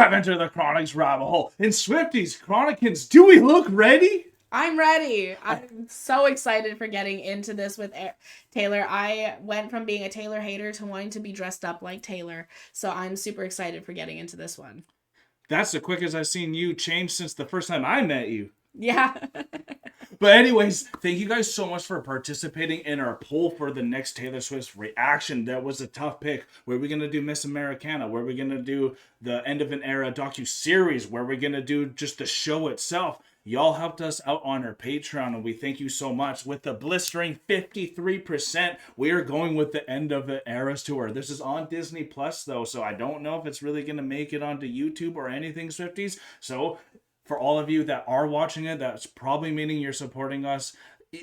have entered the Chronic's rabbit hole. In Swifties, Chronicans, do we look ready? I'm ready. I'm so excited for getting into this with Taylor. I went from being a Taylor hater to wanting to be dressed up like Taylor. So I'm super excited for getting into this one. That's the quickest I've seen you change since the first time I met you. Yeah. But anyways, thank you guys so much for participating in our poll for the next Taylor Swift reaction. That was a tough pick. Were we going to do Miss Americana? Were we going to do the End of an Era docuseries? Were we going to do just the show itself? Y'all helped us out on our Patreon, and we thank you so much. With the blistering 53%, we are going with the End of the Eras tour. This is on Disney Plus, though, so I don't know if it's really going to make it onto YouTube or anything, Swifties. So for all of you that are watching it, that's probably meaning you're supporting us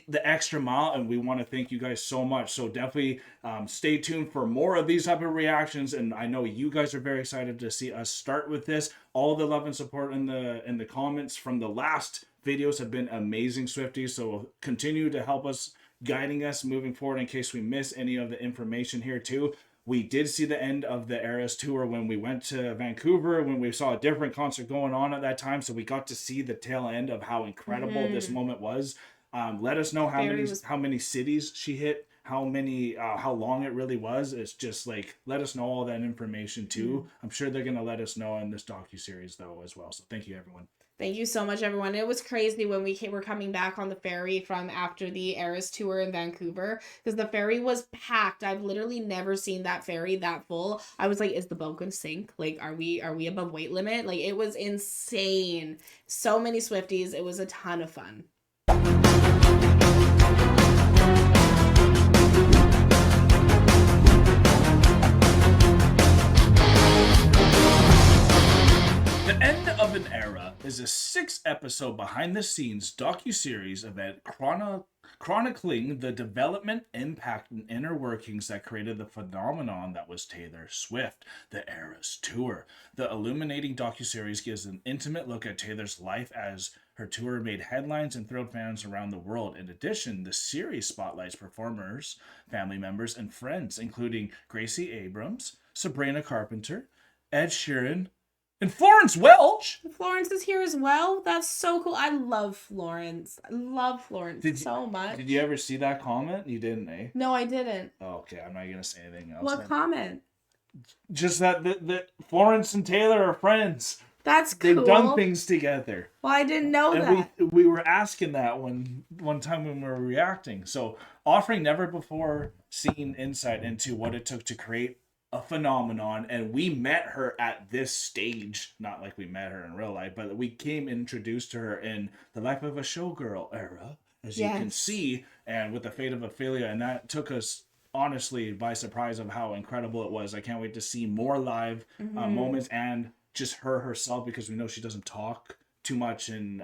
the extra mile, and we want to thank you guys so much. So definitely stay tuned for more of these type of reactions, and I know you guys are very excited to see us start with this. All the love and support in the comments from the last videos have been amazing, Swifties, so continue to help us, guiding us moving forward in case we miss any of the information here too. We did see the end of the Eras tour when we went to Vancouver, when we saw a different concert going on at that time, so we got to see the tail end of how incredible this moment was. Let us know how many cities she hit, how long it really was. It's just like, let us know all that information too. I'm sure they're gonna let us know in this docuseries though as well. So thank you, everyone. Thank you so much, everyone. It was crazy when we were coming back on the ferry from after the Eras tour in Vancouver, because the ferry was packed. I've literally never seen that ferry that full. I was like, is the boat gonna sink? Like, are we above weight limit? Like, it was insane. So many Swifties. It was a ton of fun. The End of an Era is a 6-episode behind-the-scenes docuseries event chronicling the development, impact, and inner workings that created the phenomenon that was Taylor Swift, the Eras Tour. The illuminating docuseries gives an intimate look at Taylor's life as her tour made headlines and thrilled fans around the world. In addition, the series spotlights performers, family members, and friends, including Gracie Abrams, Sabrina Carpenter, Ed Sheeran, and Florence Welch. Florence is here as well. That's so cool. I love Florence. I love Florence so much. Did you ever see that comment? You didn't, eh? No, I didn't. Oh, okay, I'm not going to say anything else. What comment? Just that Florence and Taylor are friends. That's cool. They've done things together. Well, I didn't know that. We were asking that one time when we were reacting. So, offering never before seen insight into what it took to create a phenomenon, and we met her at this stage, not like we met her in real life, but we came introduced to her in the Life of a Showgirl era, as you can see, and with the Fate of Ophelia, and that took us honestly by surprise of how incredible it was. I can't wait to see more live moments and just her herself, because we know she doesn't talk too much in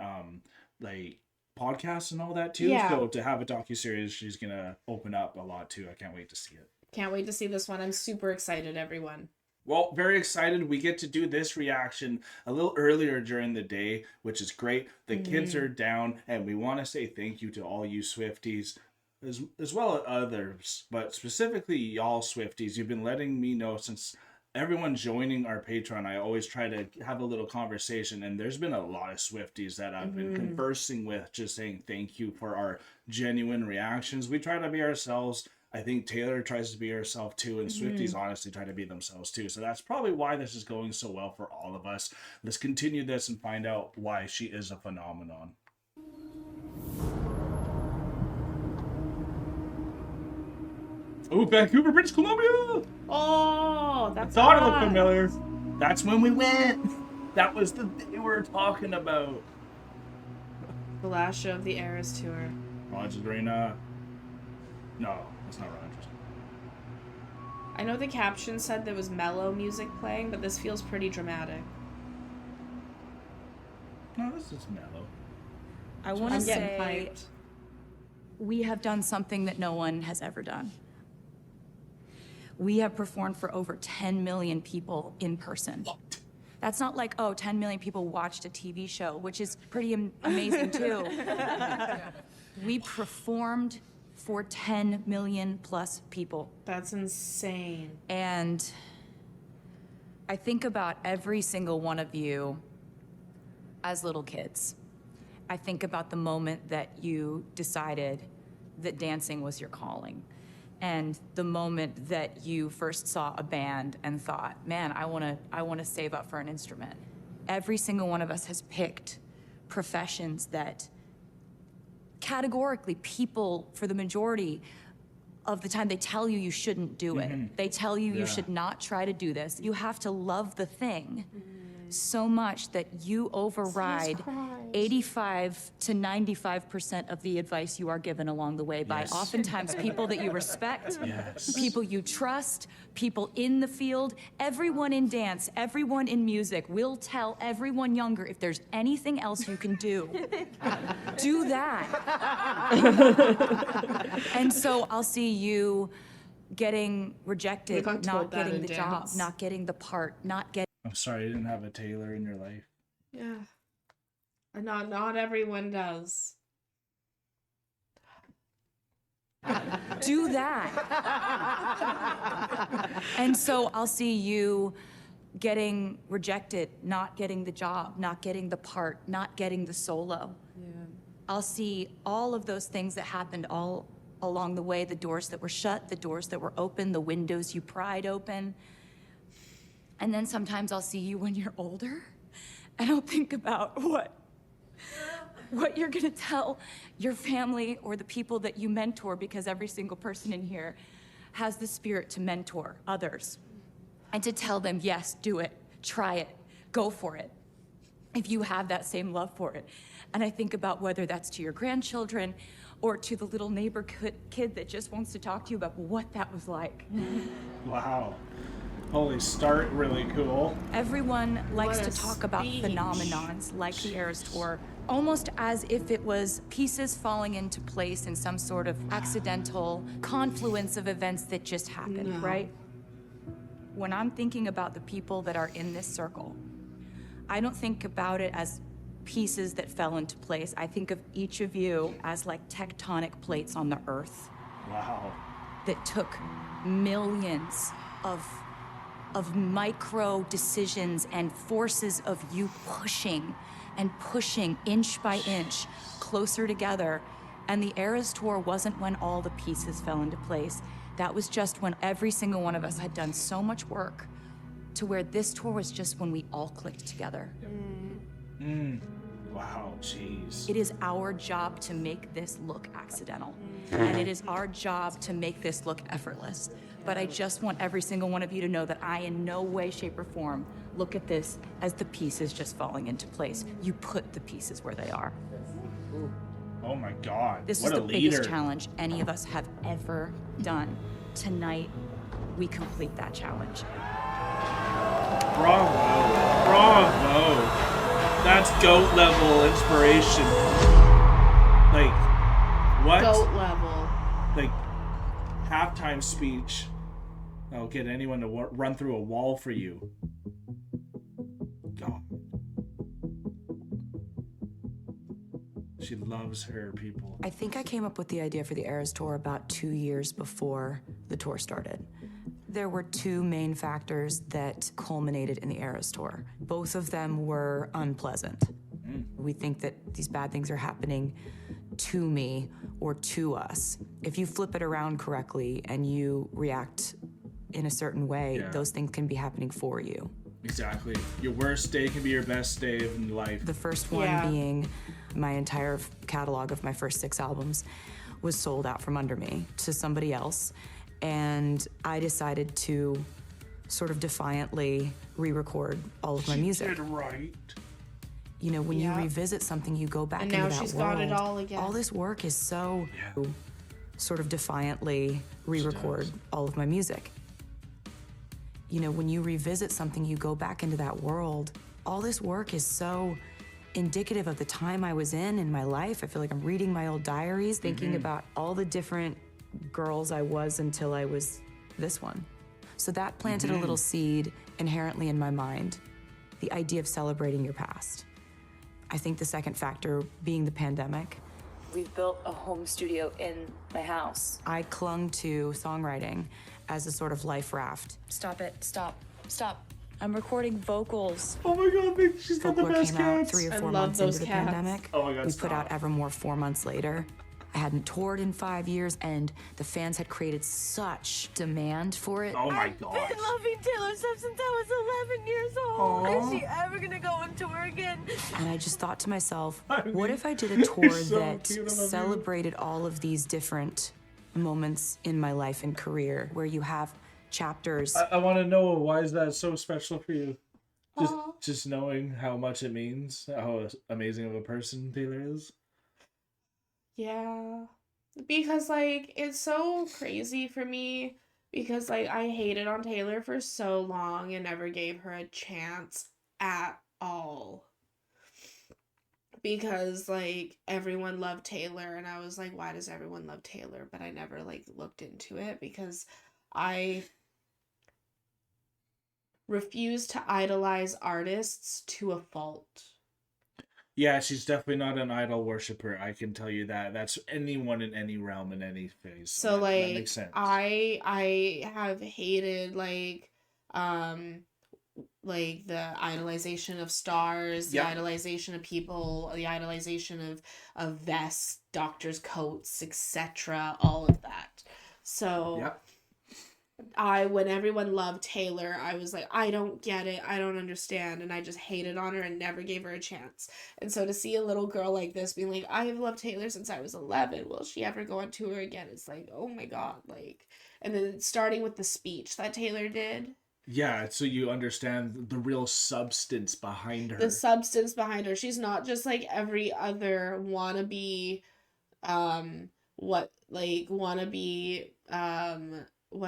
like podcasts and all that too. So to have a docuseries, she's gonna open up a lot too. I can't wait to see it. Can't wait to see this one. I'm super excited, everyone. Well, very excited. We get to do this reaction a little earlier during the day, which is great. The kids are down, and we want to say thank you to all you Swifties, as well as others, but specifically y'all Swifties. You've been letting me know since everyone joining our Patreon, I always try to have a little conversation, and there's been a lot of Swifties that I've been conversing with, just saying thank you for our genuine reactions. We try to be ourselves. I think Taylor tries to be herself too, and Swifties honestly try to be themselves too. So that's probably why this is going so well for all of us. Let's continue this and find out why she is a phenomenon. Oh, Vancouver, British Columbia! Oh, that's I thought it looked familiar. That's when we went. That was the day we were talking about. The last show of the Eras tour. Rogers Arena. No, that's not Rogers. I know the caption said there was mellow music playing, but this feels pretty dramatic. No, this is mellow. I want to say hyped. We have done something that no one has ever done. We have performed for over 10 million people in person. What? That's not like, oh, 10 million people watched a TV show, which is pretty amazing too. We performed for 10 million plus people. That's insane. And I think about every single one of you as little kids. I think about the moment that you decided that dancing was your calling, and the moment that you first saw a band and thought, man, I wanna save up for an instrument. Every single one of us has picked professions that categorically people, for the majority of the time, they tell you you shouldn't do it. They tell you you should not try to do this. You have to love the thing so much that you override 85 to 95% of the advice you are given along the way by oftentimes people that you respect, people you trust, people in the field. Everyone in dance, everyone in music will tell everyone younger, if there's anything else you can do, do that. And so I'll see you getting rejected, not getting the job, not getting the part, not getting. I'm sorry you didn't have a Taylor in your life. Yeah. Not everyone does. Do that. And so I'll see you getting rejected, not getting the job, not getting the part, not getting the solo. Yeah. I'll see all of those things that happened all along the way, the doors that were shut, the doors that were open, the windows you pried open. And then sometimes I'll see you when you're older, and I'll think about what you're gonna tell your family or the people that you mentor, because every single person in here has the spirit to mentor others and to tell them, yes, do it, try it, go for it, if you have that same love for it. And I think about whether that's to your grandchildren or to the little neighbor kid that just wants to talk to you about what that was like. Wow. Holy start, really cool. Everyone likes to talk about phenomenons like the Eras Tour, almost as if it was pieces falling into place in some sort of accidental confluence of events that just happened, right? When I'm thinking about the people that are in this circle, I don't think about it as pieces that fell into place. I think of each of you as like tectonic plates on the earth. Wow. That took millions of micro decisions and forces of you pushing and pushing inch by inch closer together. And the Eras Tour wasn't when all the pieces fell into place. That was just when every single one of us had done so much work to where this tour was just when we all clicked together. Wow, jeez. It is our job to make this look accidental. And it is our job to make this look effortless. But I just want every single one of you to know that I in no way, shape, or form look at this as the pieces just falling into place. You put the pieces where they are. Oh my God, This what is a the leader. biggest challenge any of us have ever done. Tonight, we complete that challenge. Bravo, bravo. That's GOAT level inspiration. Like, what? GOAT level. Like, halftime speech. I'll get anyone to run through a wall for you. God. She loves her people. I think I came up with the idea for the Eras Tour about 2 years before the tour started. There were two main factors that culminated in the Eras Tour. Both of them were unpleasant. We think that these bad things are happening to me or to us. If you flip it around correctly and you react in a certain way, those things can be happening for you. Exactly. Your worst day can be your best day in life. The first one being my entire catalog of my first 6 albums was sold out from under me to somebody else. And I decided to sort of defiantly re-record all of my music. She did right. You know, when you revisit something, you go back into that world. And now she's got it all again. All this work is so sort of defiantly re-record all of my music. You know, when you revisit something, you go back into that world. All this work is so indicative of the time I was in my life. I feel like I'm reading my old diaries, thinking about all the different girls I was until I was this one. So that planted a little seed inherently in my mind, the idea of celebrating your past. I think the second factor being the pandemic. We've built a home studio in my house. I clung to songwriting as a sort of life raft. Stop it, stop, stop. I'm recording vocals. Oh my god, she's got the Folklore best came out cats. 3 or I 4 love months those into the cats. pandemic. Oh my God, We put out stop. Evermore 4 months later. I hadn't toured in 5 years, and the fans had created such demand for it. Oh my god. I've been loving Taylor Swift since I was 11 years old. Aw. Is she ever gonna go on tour again? And I just thought to myself, I mean, what if I did a tour so that cute, I love you. celebrated all of these different moments in my life and career, where you have chapters. I want to know, why is that so special for you? Aw. Just knowing how much it means, how amazing of a person Taylor is. Yeah. Because like it's so crazy for me because like I hated on Taylor for so long and never gave her a chance at all. Because like everyone loved Taylor and I was like, why does everyone love Taylor? But I never like looked into it because I refuse to idolize artists to a fault. Yeah, she's definitely not an idol worshiper. I can tell you that. That's anyone in any realm in any phase. So that like makes sense. I have hated like the idolization of stars, the Yep. idolization of people, the idolization of vests, doctors' coats, etc., all of that. So Yep. when everyone loved Taylor, I was like, I don't get it, I don't understand, and I just hated on her and never gave her a chance. And so to see a little girl like this being like, I have loved Taylor since I was 11, will she ever go on tour again? It's like, oh my god, like, and then starting with the speech that Taylor did. Yeah, so you understand the real substance behind her. The substance behind her. She's not just like every other wannabe, what Like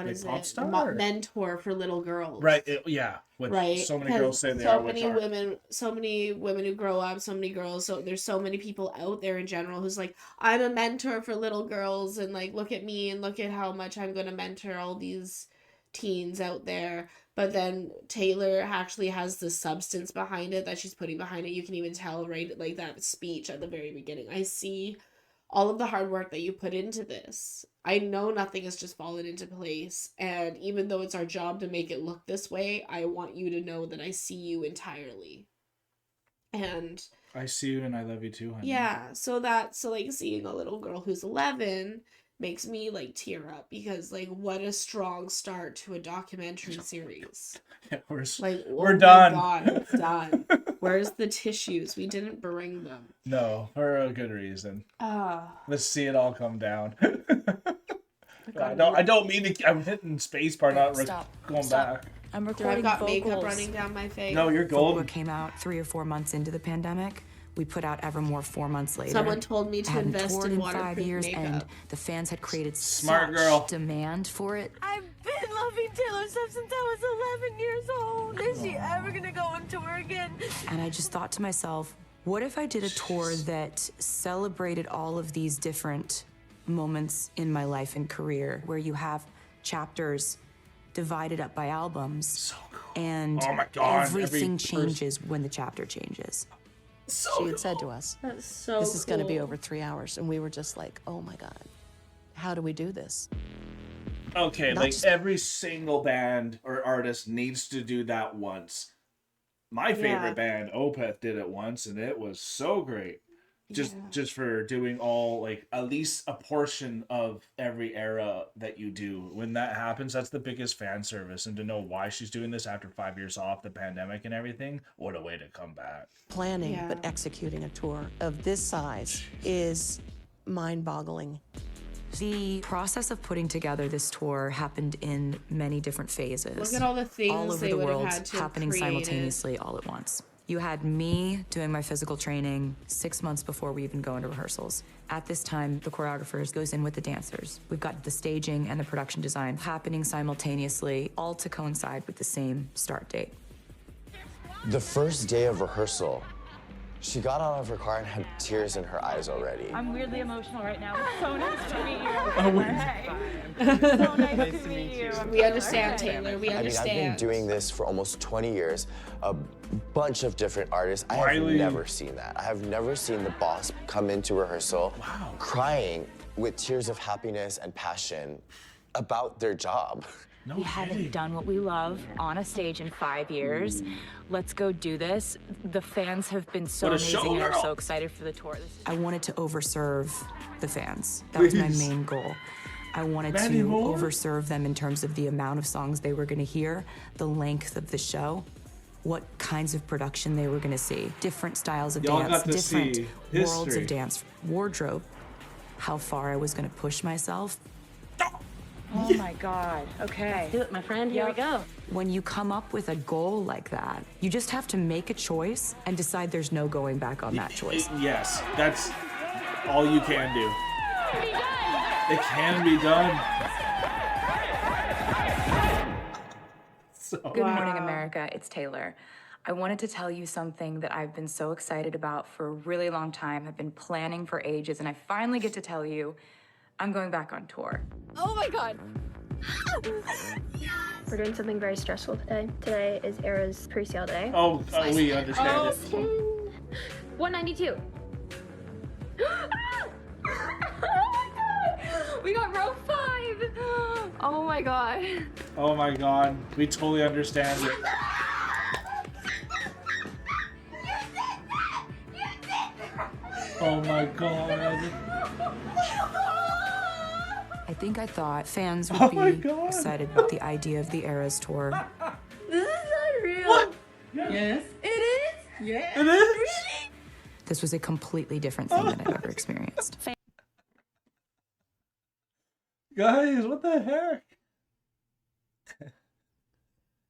is pop it? star? Mentor for little girls. Right, yeah. What Right. so many 'Cause girls say they so are, which many are. women who grow up, so many girls. So there's so many people out there in general who's like, I'm a mentor for little girls, and like, look at me and look at how much I'm gonna mentor all these teens out there. But then Taylor actually has the substance behind it that she's putting behind it. You can even tell, right? Like that speech at the very beginning. I see all of the hard work that you put into this. I know nothing has just fallen into place. And even though it's our job to make it look this way, I want you to know that I see you entirely. And I see you and I love you too, honey. yeah, so like seeing a little girl who's 11 makes me like tear up because like what a strong start to a documentary series. Yeah, we're Like done. My God, it's done. Where's the tissues? We didn't bring them. No, for a good reason. Ah. Let's see it all come down. God, I don't mean to. I'm hitting space bar, not Stop. going Stop. back. I'm Dude, I've recording got vocals. makeup running down my face. No, you're Folklore golden. came out 3 or 4 months into the pandemic. We put out Evermore 4 months later. Someone told me I to hadn't invest toured in in 5 waterproof years, makeup. and the fans had created Smart such girl. demand for it. I've been loving Taylor Swift since I was 11 years old. Is she ever gonna go on tour again? And I just thought to myself, what if I did a tour that celebrated all of these different moments in my life and career, where you have chapters divided up by albums, So cool. and Oh my God, everything every changes when the chapter changes. She had said to us, That's so this is going to be cool. over 3 hours. And we were just like, oh my God, how do we do this? Okay, Not like just- every single band or artist needs to do that once. My favorite Yeah. band, Opeth, did it once, and it was so great. Just for doing all, like, at least a portion of every era that you do. When that happens, that's the biggest fan service. And to know why she's doing this after 5 years off the pandemic and everything, what a way to come back. Planning, Yeah. but executing a tour of this size is mind-boggling. The process of putting together this tour happened in many different phases. Look at all the things all over they the would have world had to have happening created. simultaneously all at once. You had me doing my physical training 6 months before we even go into rehearsals. At this time, the choreographers goes in with the dancers. We've got the staging and the production design happening simultaneously, all to coincide with the same start date. The first day of rehearsal, she got out of her car and had tears in her eyes already. I'm weirdly emotional right now. It's so nice to meet you. Hey. So nice to meet you. We understand, Taylor. We I mean, understand. I've been doing this for almost 20 years, a bunch of different artists. I have Wiley. never seen that. I have never seen the boss come into rehearsal crying with tears of happiness and passion about their job. No We haven't kidding. done what we love on a stage in 5 years. Let's go do this. The fans have been so What a amazing and are showgirl. so excited for the tour. I wanted to overserve the fans. That was my Please. main goal. I wanted Many to more? overserve them in terms of the amount of songs they were going to hear, the length of the show, what kinds of production they were going to see, different styles of Y'all dance, got to different see worlds history. of dance, wardrobe, how far I was going to push myself. Oh my God. Okay. Do it, my friend. Here we go. When you come up with a goal like that, you just have to make a choice and decide there's no going back on that choice. Yes, that's all you can do. It can be done. So, Good morning, America. It's Taylor. I wanted to tell you something that I've been so excited about for a really long time. I've been planning for ages, and I finally get to tell you I'm going back on tour. Oh my God. We're doing something very stressful today. Today is Era's pre-sale day. we understand it. 192. We got row 5. Oh my God. Oh my God, we totally understand it. Oh my God. I think I thought fans Oh would my be God. excited about the idea of the Eras tour. This is unreal. What? Yes. It is? Yes. It is? This was a completely different thing than I've ever experienced. Guys, what the heck?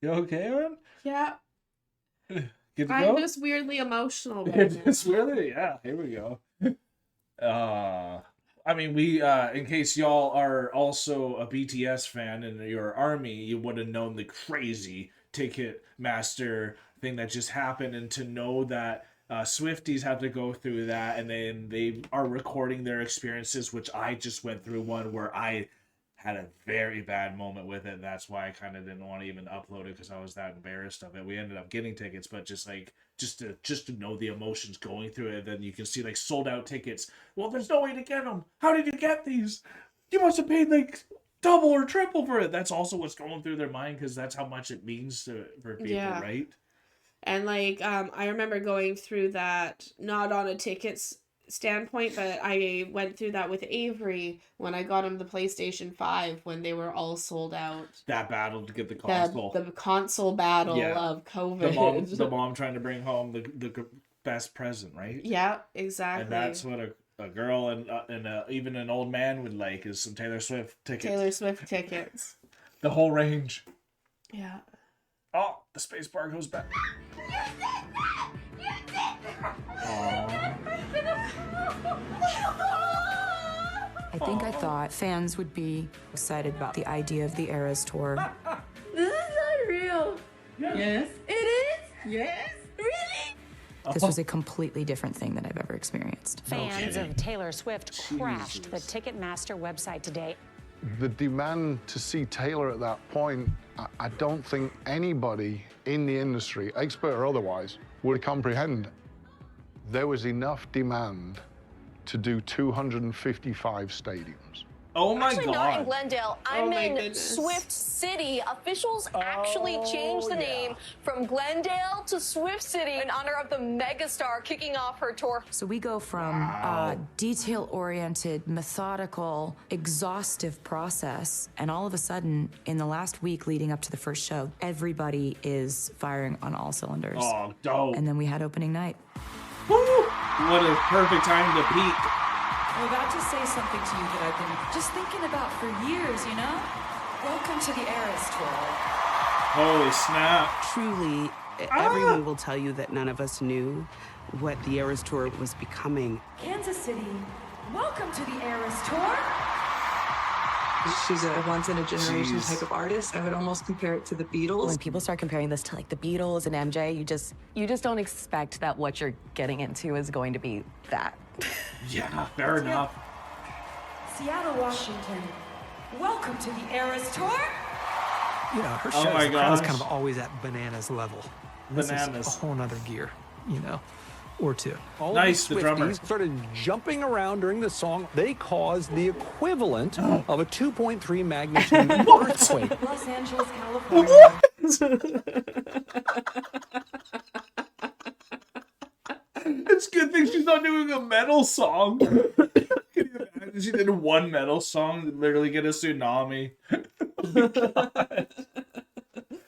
You okay, man? Yeah. Good to go? I'm just weirdly emotional right now. It's really, yeah, here we go. I mean, we, in case y'all are also a BTS fan and you're ARMY, you would have known the crazy ticket master thing that just happened, and to know that Swifties have to go through that, and then they are recording their experiences, which I just went through one where I had a very bad moment with it, and that's why I kind of didn't want to even upload it, because I was that embarrassed of it. We ended up getting tickets, but just to know the emotions going through it, then you can see like sold out tickets. Well, there's no way to get them. How did you get these? You must have paid like double or triple for it. That's also what's going through their mind, because that's how much it means for people, Yeah. right? And like I remember going through that, not on a tickets standpoint, but I went through that with Avery when I got him the PlayStation 5 when they were all sold out. That battle to get the console. The console battle Yeah. of COVID. The mom trying to bring home the best present, right? Yeah, exactly. And that's what a girl and even an old man would like, is some Taylor Swift tickets. Taylor Swift tickets. The whole range. Yeah. Oh, the space bar goes back. I think I thought fans would be excited about the idea of the Eras tour. This is unreal. Yes. It is? Yes. Really? This was a completely different thing than I've ever experienced. Fans of Taylor Swift crashed the Ticketmaster website today. The demand to see Taylor at that point, I don't think anybody in the industry, expert or otherwise, would comprehend. There was enough demand to do 255 stadiums. Oh my Actually, not in God. Glendale. Oh I'm my in goodness. Swift City. Officials actually changed the name from Glendale to Swift City in honor of the megastar kicking off her tour. So we go from detail-oriented, methodical, exhaustive process, and all of a sudden, in the last week leading up to the first show, everybody is firing on all cylinders. Oh, dope. And then we had opening night. Woo! What a perfect time to peak. I'm about to say something to you that I've been just thinking about for years, you know? Welcome to the Eras tour. Holy snap. Truly, everyone will tell you that none of us knew what the Eras tour was becoming. Kansas City, welcome to the Eras tour. She's a once-in-a-generation type of artist. I would almost compare it to the Beatles. When people start comparing this to like the Beatles and MJ, you just don't expect that what you're getting into is going to be that. Yeah, fair enough. Seattle, Washington, welcome to the Eras tour. You know, her Oh shows my the crowd's gosh. kind of always at bananas level. This is Bananas. a whole nother gear, you know. or two. All nice, of the the drummer. Swifties started jumping around during the song. They caused the equivalent of a 2.3 magnitude earthquake. Los Angeles, California. It's a good thing she's not doing a metal song. Can you imagine she did one metal song and literally get a tsunami? God.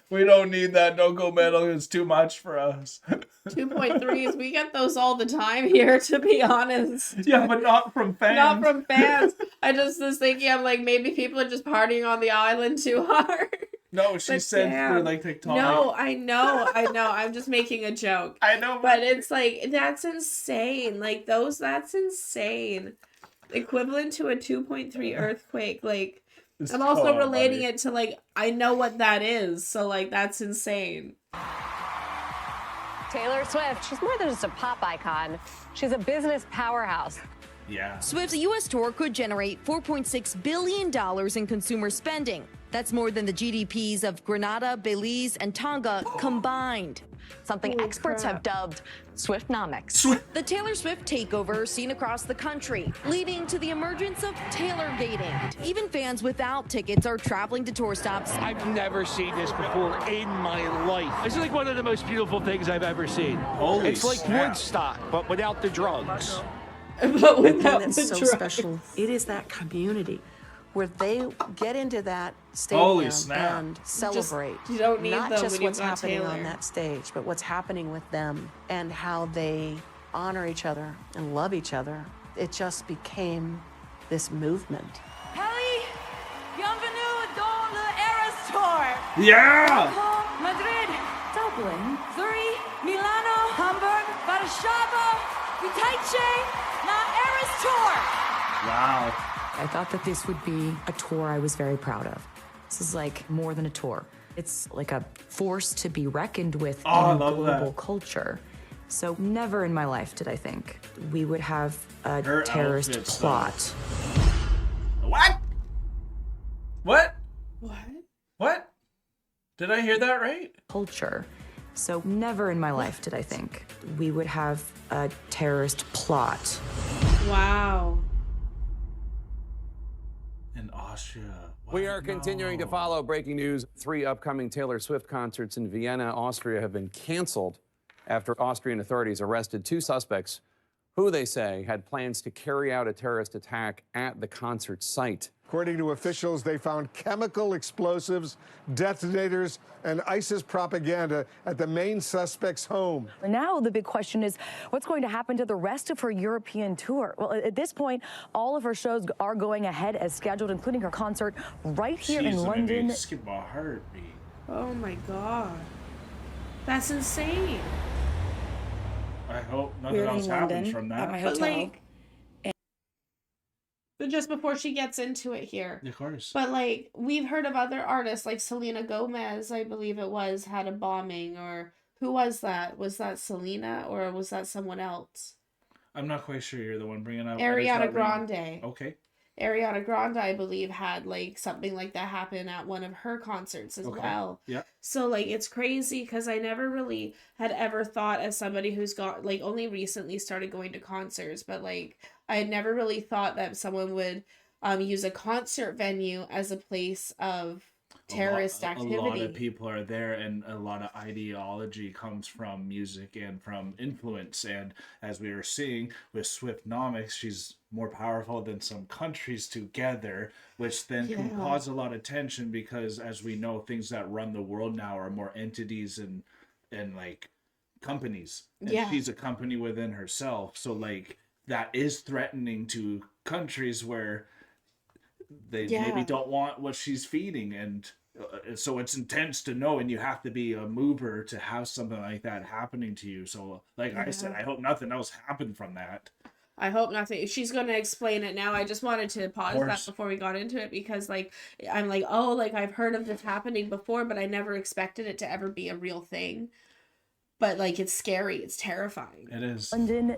We don't need that. Don't go metal. It's too much for us. 2.3s, we get those all the time here, to be honest. Yeah, but not from fans. Not from fans. I just was thinking, I'm like, maybe people are just partying on the island too hard. No, she said for like TikTok. No, I know. I'm just making a joke. I know. But it's like, that's insane. Like, that's insane. Equivalent to a 2.3 earthquake. Like, It's I'm also relating funny. it to, like, I know what that is. So, like, that's insane. Taylor Swift, she's more than just a pop icon. She's a business powerhouse. Yeah. Swift's U.S. tour could generate $4.6 billion in consumer spending. That's more than the GDPs of Grenada, Belize, and Tonga combined. Something experts have dubbed Swiftnomics. The Taylor Swift takeover seen across the country, leading to the emergence of Taylorgating. Even fans without tickets are traveling to tour stops. I've never seen this before in my life. It's like one of the most beautiful things I've ever seen. Holy it's like snap. Woodstock, but without the drugs. But without And the that's so drugs. special. It is that community where they get into that Holy stadium snap. and celebrate. You don't need not them just when you've what's got happening Taylor. on that stage, but what's happening with them and how they honor each other and love each other. It just became this movement. Paris, bienvenue dans le Eras Tour. Yeah! Stockholm, Madrid, Dublin, Zurich, Milano, Hamburg, Warszawa, Witajcie, na Eras Tour. Wow. I thought that this would be a tour I was very proud of. This is like more than a tour. It's like a force to be reckoned with I in love global that. culture. So never in my life did I think we would have a Her terrorist outfits, plot. What? What? What? What? Did I hear that right? Culture. So never in my life did I think we would have a terrorist plot. Wow. In Austria. We are continuing to follow breaking news. 3 upcoming Taylor Swift concerts in Vienna, Austria have been canceled after Austrian authorities arrested 2 suspects who they say had plans to carry out a terrorist attack at the concert site. According to officials, they found chemical explosives, detonators, and ISIS propaganda at the main suspect's home. Now the big question is what's going to happen to the rest of her European tour? Well, at this point, all of her shows are going ahead as scheduled, including her concert right here in London. Skip a heartbeat. Oh my god. That's insane. I hope nothing We're in else happens London from at that. my But like, but just before she gets into it here. Of course. But like, we've heard of other artists like Selena Gomez, I believe it was, had a bombing, or who was that? Was that Selena or was that someone else? I'm not quite sure you're the one bringing up. Ariana Grande. Okay. Ariana Grande, I believe, had like something like that happen at one of her concerts as well. Yeah. So like it's crazy because I never really had ever thought, as somebody who's got like only recently started going to concerts, but like I had never really thought that someone would use a concert venue as a place of terrorist activity. A lot of people are there, and a lot of ideology comes from music and from influence. And as we were seeing with Swiftnomics, she's more powerful than some countries together, which then can cause a lot of tension because, as we know, things that run the world now are more entities and like companies. And she's a company within herself. So like that is threatening to countries where they maybe don't want what she's feeding, and so it's intense to know, and you have to be a mover to have something like that happening to you. So like I said, I hope nothing else happened from that. I hope nothing. She's going to explain it now. I just wanted to pause that course. before we got into it because like I'm like, oh, like I've heard of this happening before, but I never expected it to ever be a real thing. But like it's scary, it's terrifying. It is. London.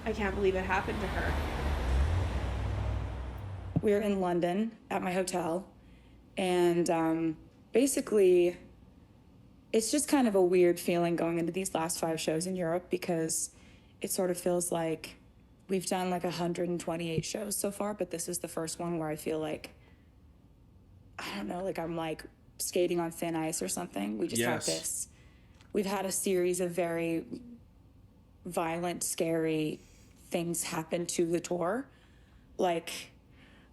I can't believe it happened to her. We're in London at my hotel, and basically it's just kind of a weird feeling going into these last 5 shows in Europe because it sort of feels like we've done like 128 shows so far, but this is the first one where I feel like, I don't know, like I'm like skating on thin ice or something. We just have this. We've had a series of very violent, scary things happen to the tour. Like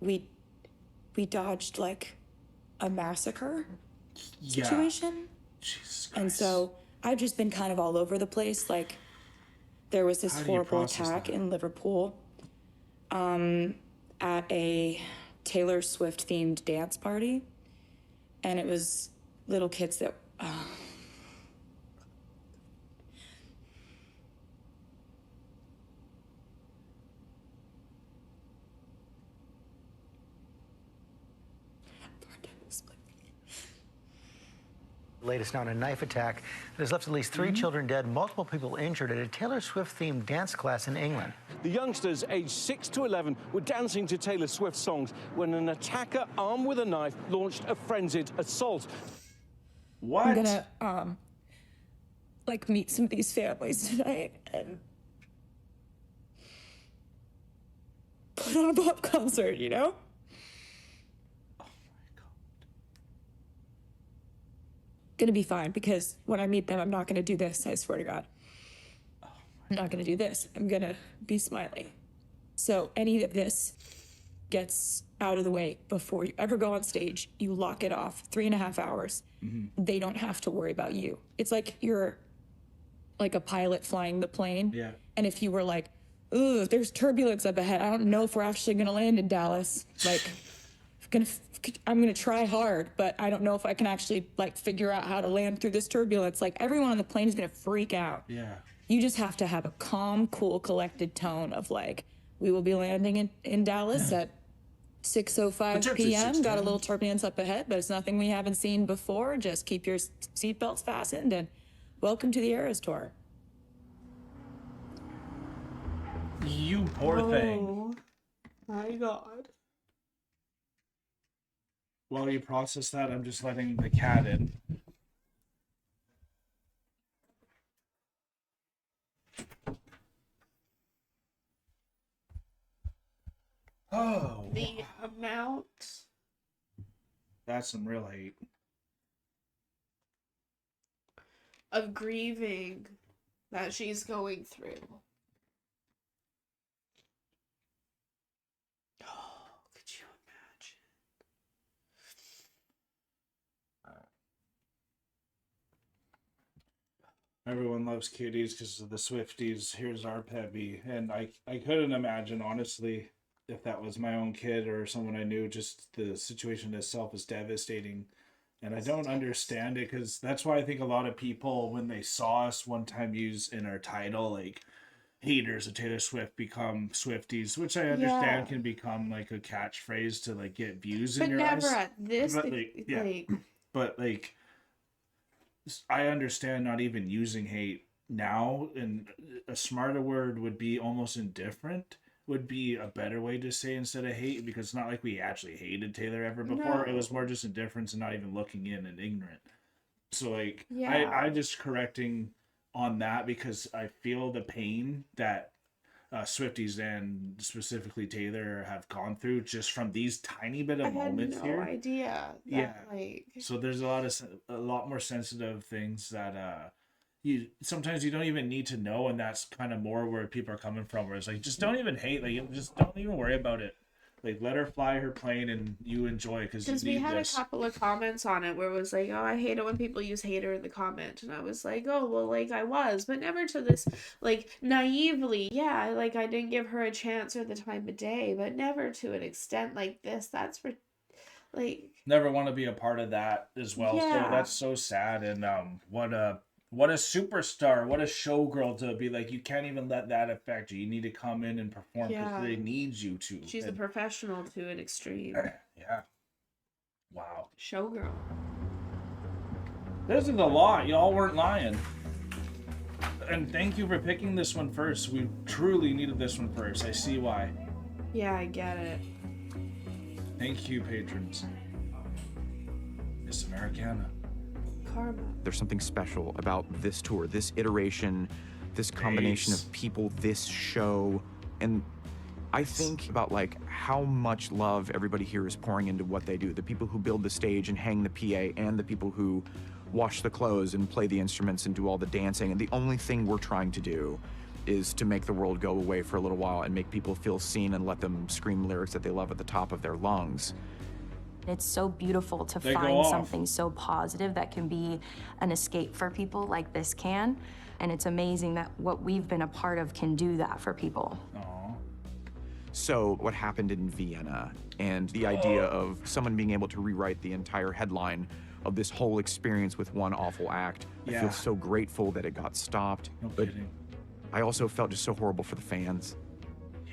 we dodged like a massacre situation. Jesus Christ. And so I've just been kind of all over the place. Like there was this horrible attack in Liverpool at a Taylor Swift themed dance party. And it was little kids that Latest now on a knife attack that has left at least 3 children dead, multiple people injured at a Taylor Swift-themed dance class in England. The youngsters, aged 6 to 11, were dancing to Taylor Swift songs when an attacker armed with a knife launched a frenzied assault. What? I'm gonna like meet some of these families tonight and put on a pop concert, you know? Gonna be fine because when I meet them, I'm not gonna do this, I swear to God. I'm not gonna do this. I'm gonna be smiley. So any of this gets out of the way before you ever go on stage. You lock it off 3.5 hours. They don't have to worry about you. It's like you're like a pilot flying the plane. Yeah. And if you were like, ooh, there's turbulence up ahead. I don't know if we're actually gonna land in Dallas. Like, I'm gonna try hard, but I don't know if I can actually like figure out how to land through this turbulence. Like everyone on the plane is gonna freak out. Yeah. You just have to have a calm, cool, collected tone of like, we will be landing in Dallas at 6:05 p.m. Got a little turbulence up ahead, but it's nothing we haven't seen before. Just keep your seatbelts fastened and welcome to the Eras Tour. You poor thing. My God. While you process that, I'm just letting the cat in. Oh. The amount. That's some real hate. Of grieving that she's going through. Oh, could you imagine? Everyone loves cuties because of the Swifties. Here's our Peppy. And I couldn't imagine, honestly, if that was my own kid or someone I knew. Just the situation itself is devastating. And I don't understand it because that's why I think a lot of people, when they saw us one time use in our title, like, haters of Taylor Swift become Swifties, which I understand can become like a catchphrase to like get views in your eyes. But never at this. But like, I understand not even using hate now, and a smarter word would be almost indifferent. Would be a better way to say instead of hate, because it's not like we actually hated Taylor ever before. It was more just indifference and not even looking in and ignorant. So like, I just correcting on that because I feel the pain that Swifties and specifically Taylor have gone through just from these tiny bit of moments here. I had no idea. Like... So there's a lot more sensitive things that you sometimes you don't even need to know, and that's kind of more where people are coming from. Where it's like, just don't even hate, like just don't even worry about it. Like, let her fly her plane and you enjoy it because we had a couple of comments on it where it was like, oh, I hate it when people use hater in the comment. And I was like, oh, well, like I was, but never to this, like naively. Yeah, like I didn't give her a chance or the time of day, but never to an extent like this. That's for like. Never want to be a part of that as well. Yeah. So that's so sad. And what a superstar, what a showgirl to be like, you can't even let that affect you. You need to come in and perform because they need you to. She's a professional to an extreme. Yeah. Wow. Showgirl. This is a lot. Y'all weren't lying. And thank you for picking this one first. We truly needed this one first. I see why. Yeah, I get it. Thank you, patrons. Miss Americana. Karma. There's something special about this tour, this iteration, this combination of people, this show, and I think about like how much love everybody here is pouring into what they do. The people who build the stage and hang the PA, and the people who wash the clothes and play the instruments and do all the dancing. And the only thing we're trying to do is to make the world go away for a little while and make people feel seen and let them scream lyrics that they love at the top of their lungs. It's so beautiful to They go find off. something so positive that can be an escape for people like this can. And it's amazing that what we've been a part of can do that for people. So what happened in Vienna and the idea of someone being able to rewrite the entire headline of this whole experience with one awful act. I Yeah. feel so grateful that it got stopped. But I also felt just so horrible for the fans.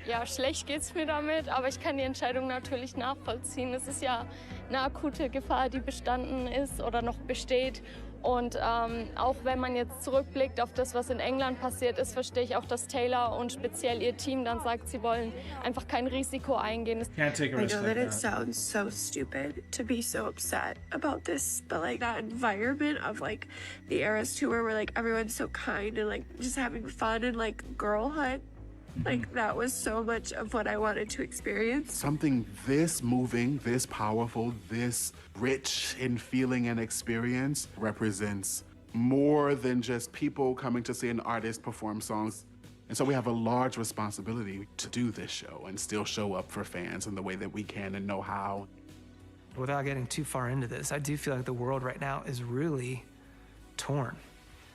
Ja, schlecht geht's mir damit, aber ich kann die Entscheidung natürlich nachvollziehen. Es ist ja eine akute Gefahr, die bestanden ist oder noch besteht. Und auch wenn man jetzt zurückblickt auf das, was in England passiert ist, verstehe ich auch, dass Taylor und speziell ihr Team dann sagt, sie wollen einfach kein Risiko eingehen. Can't take a I risk know like that it that. sounds so stupid to be so upset about this, but like that environment of like the Eras tour where like everyone's so kind and like just having fun and like girlhood, like that was so much of what I wanted to experience. Something this moving, this powerful, this rich in feeling and experience represents more than just people coming to see an artist perform songs. And so we have a large responsibility to do this show and still show up for fans in the way that we can and know how. Without getting too far into this, I do feel like the world right now is really torn.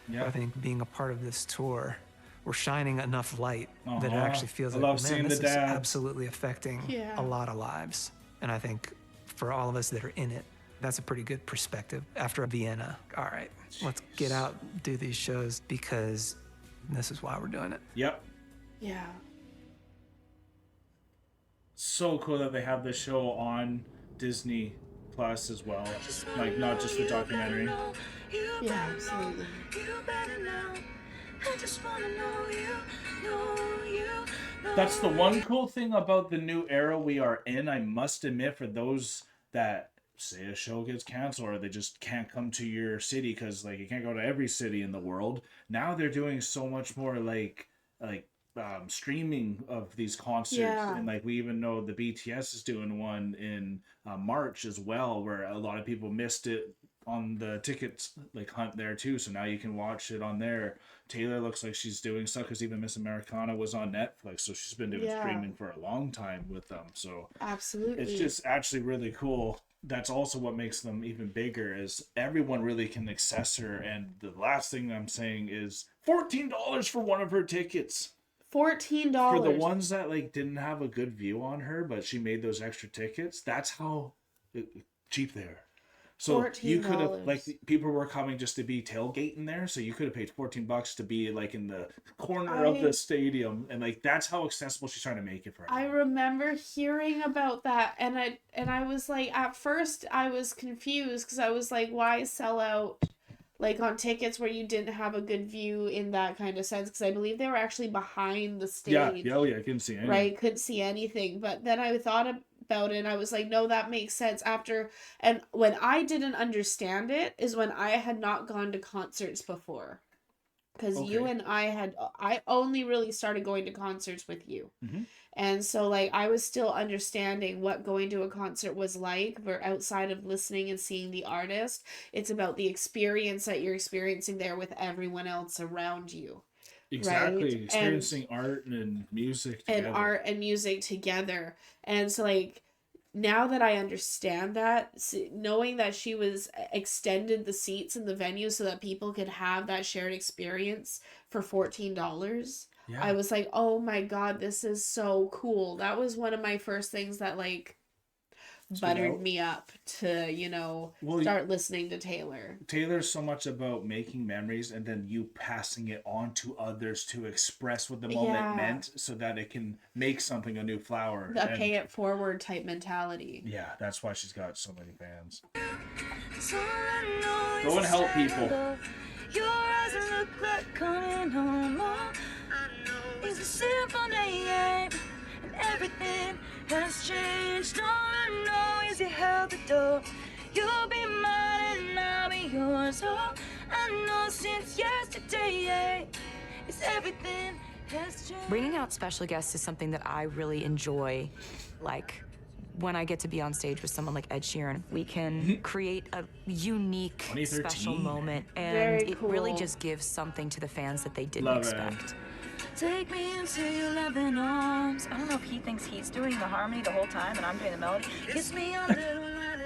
Yeah. I think being a part of this tour, we're shining enough light that it actually feels I like, love man, seeing this the is dads. absolutely affecting Yeah. a lot of lives. And I think for all of us that are in it, that's a pretty good perspective. After Vienna, all right, let's get out, do these shows because this is why we're doing it. Yep. Yeah. So cool that they have this show on Disney Plus as well. Like, not just the documentary. Yeah, absolutely. That's the one cool thing about the new era we are in, I must admit, for those that say a show gets canceled or they just can't come to your city because like you can't go to every city in the world. Now they're doing so much more like streaming of these concerts. Yeah. And like we even know the BTS is doing one in March as well, where a lot of people missed it on the tickets like hunt there too, so now you can watch it on there. Taylor looks like she's doing stuff because even Miss Americana was on Netflix, so she's been doing streaming for a long time with them. So absolutely, it's just actually really cool. That's also what makes them even bigger, is everyone really can access her. And the last thing I'm saying is $14 for one of her tickets. $14 for the ones that like didn't have a good view on her, but she made those extra tickets. That's how cheap they are. So you could have, like, people were coming just to be tailgating there, so you could have paid $14 to be like in the corner of the stadium, and like that's how accessible she's trying to make it for I remember hearing about that, and I was like, at first I was confused because I was like, why sell out like on tickets where you didn't have a good view in that kind of sense? Because I believe they were actually behind the stage. Yeah, I couldn't see anything. Right, couldn't see anything. But then I thought about it and I was like, no, that makes sense. And when I didn't understand it is when I had not gone to concerts before. Because you and I only really started going to concerts with you. Mm-hmm. And so like I was still understanding what going to a concert was like, but outside of listening and seeing the artist, it's about the experience that you're experiencing there with everyone else around you. Exactly. Right? Experiencing art and music together. And art and music together. And so like now that I understand that, knowing that she was extended the seats in the venue so that people could have that shared experience for $14, I was like, oh my God, this is so cool. That was one of my first things that like buttered me up to, start listening to Taylor. Taylor's so much about making memories and then you passing it on to others to express what the moment meant so that it can make something a new flower. The pay it forward type mentality. Yeah, that's why she's got so many fans. Go and help people. Your eyes look like coming home. It's a simple name, and everything has changed. All I know is you held the door. You'll be mine and I'll be yours. Oh, It's everything has changed. Bringing out special guests is something that I really enjoy. Like, when I get to be on stage with someone like Ed Sheeran, we can create a unique, 2013. special moment, and Very it really cool. just gives something to the fans that they didn't Love expect. Take me into your loving arms. I don't know if he thinks he's doing the harmony the whole time and I'm doing the melody. Kiss me a little.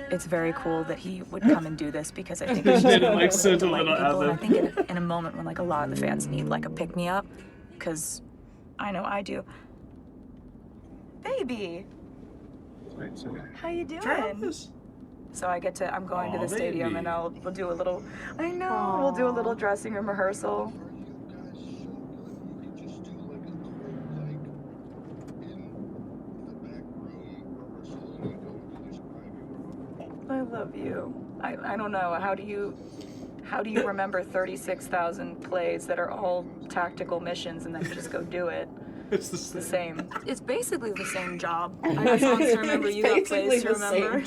It's very cool that he would come and do this because I think it's Did just it, like, such a delight little people. And I other. think in a moment when like a lot of the fans need like a pick me up, because I know I do. Baby, how you doing? Travis. So I get to. I'm going to Aw, the stadium baby. and we'll do a little. I know we'll do a little dressing room rehearsal. I love you. I don't know. How do you remember 36,000 plays that are all tactical missions and then you just go do it? It's the same. It's basically the same job. I got songs to remember. You got plays to remember.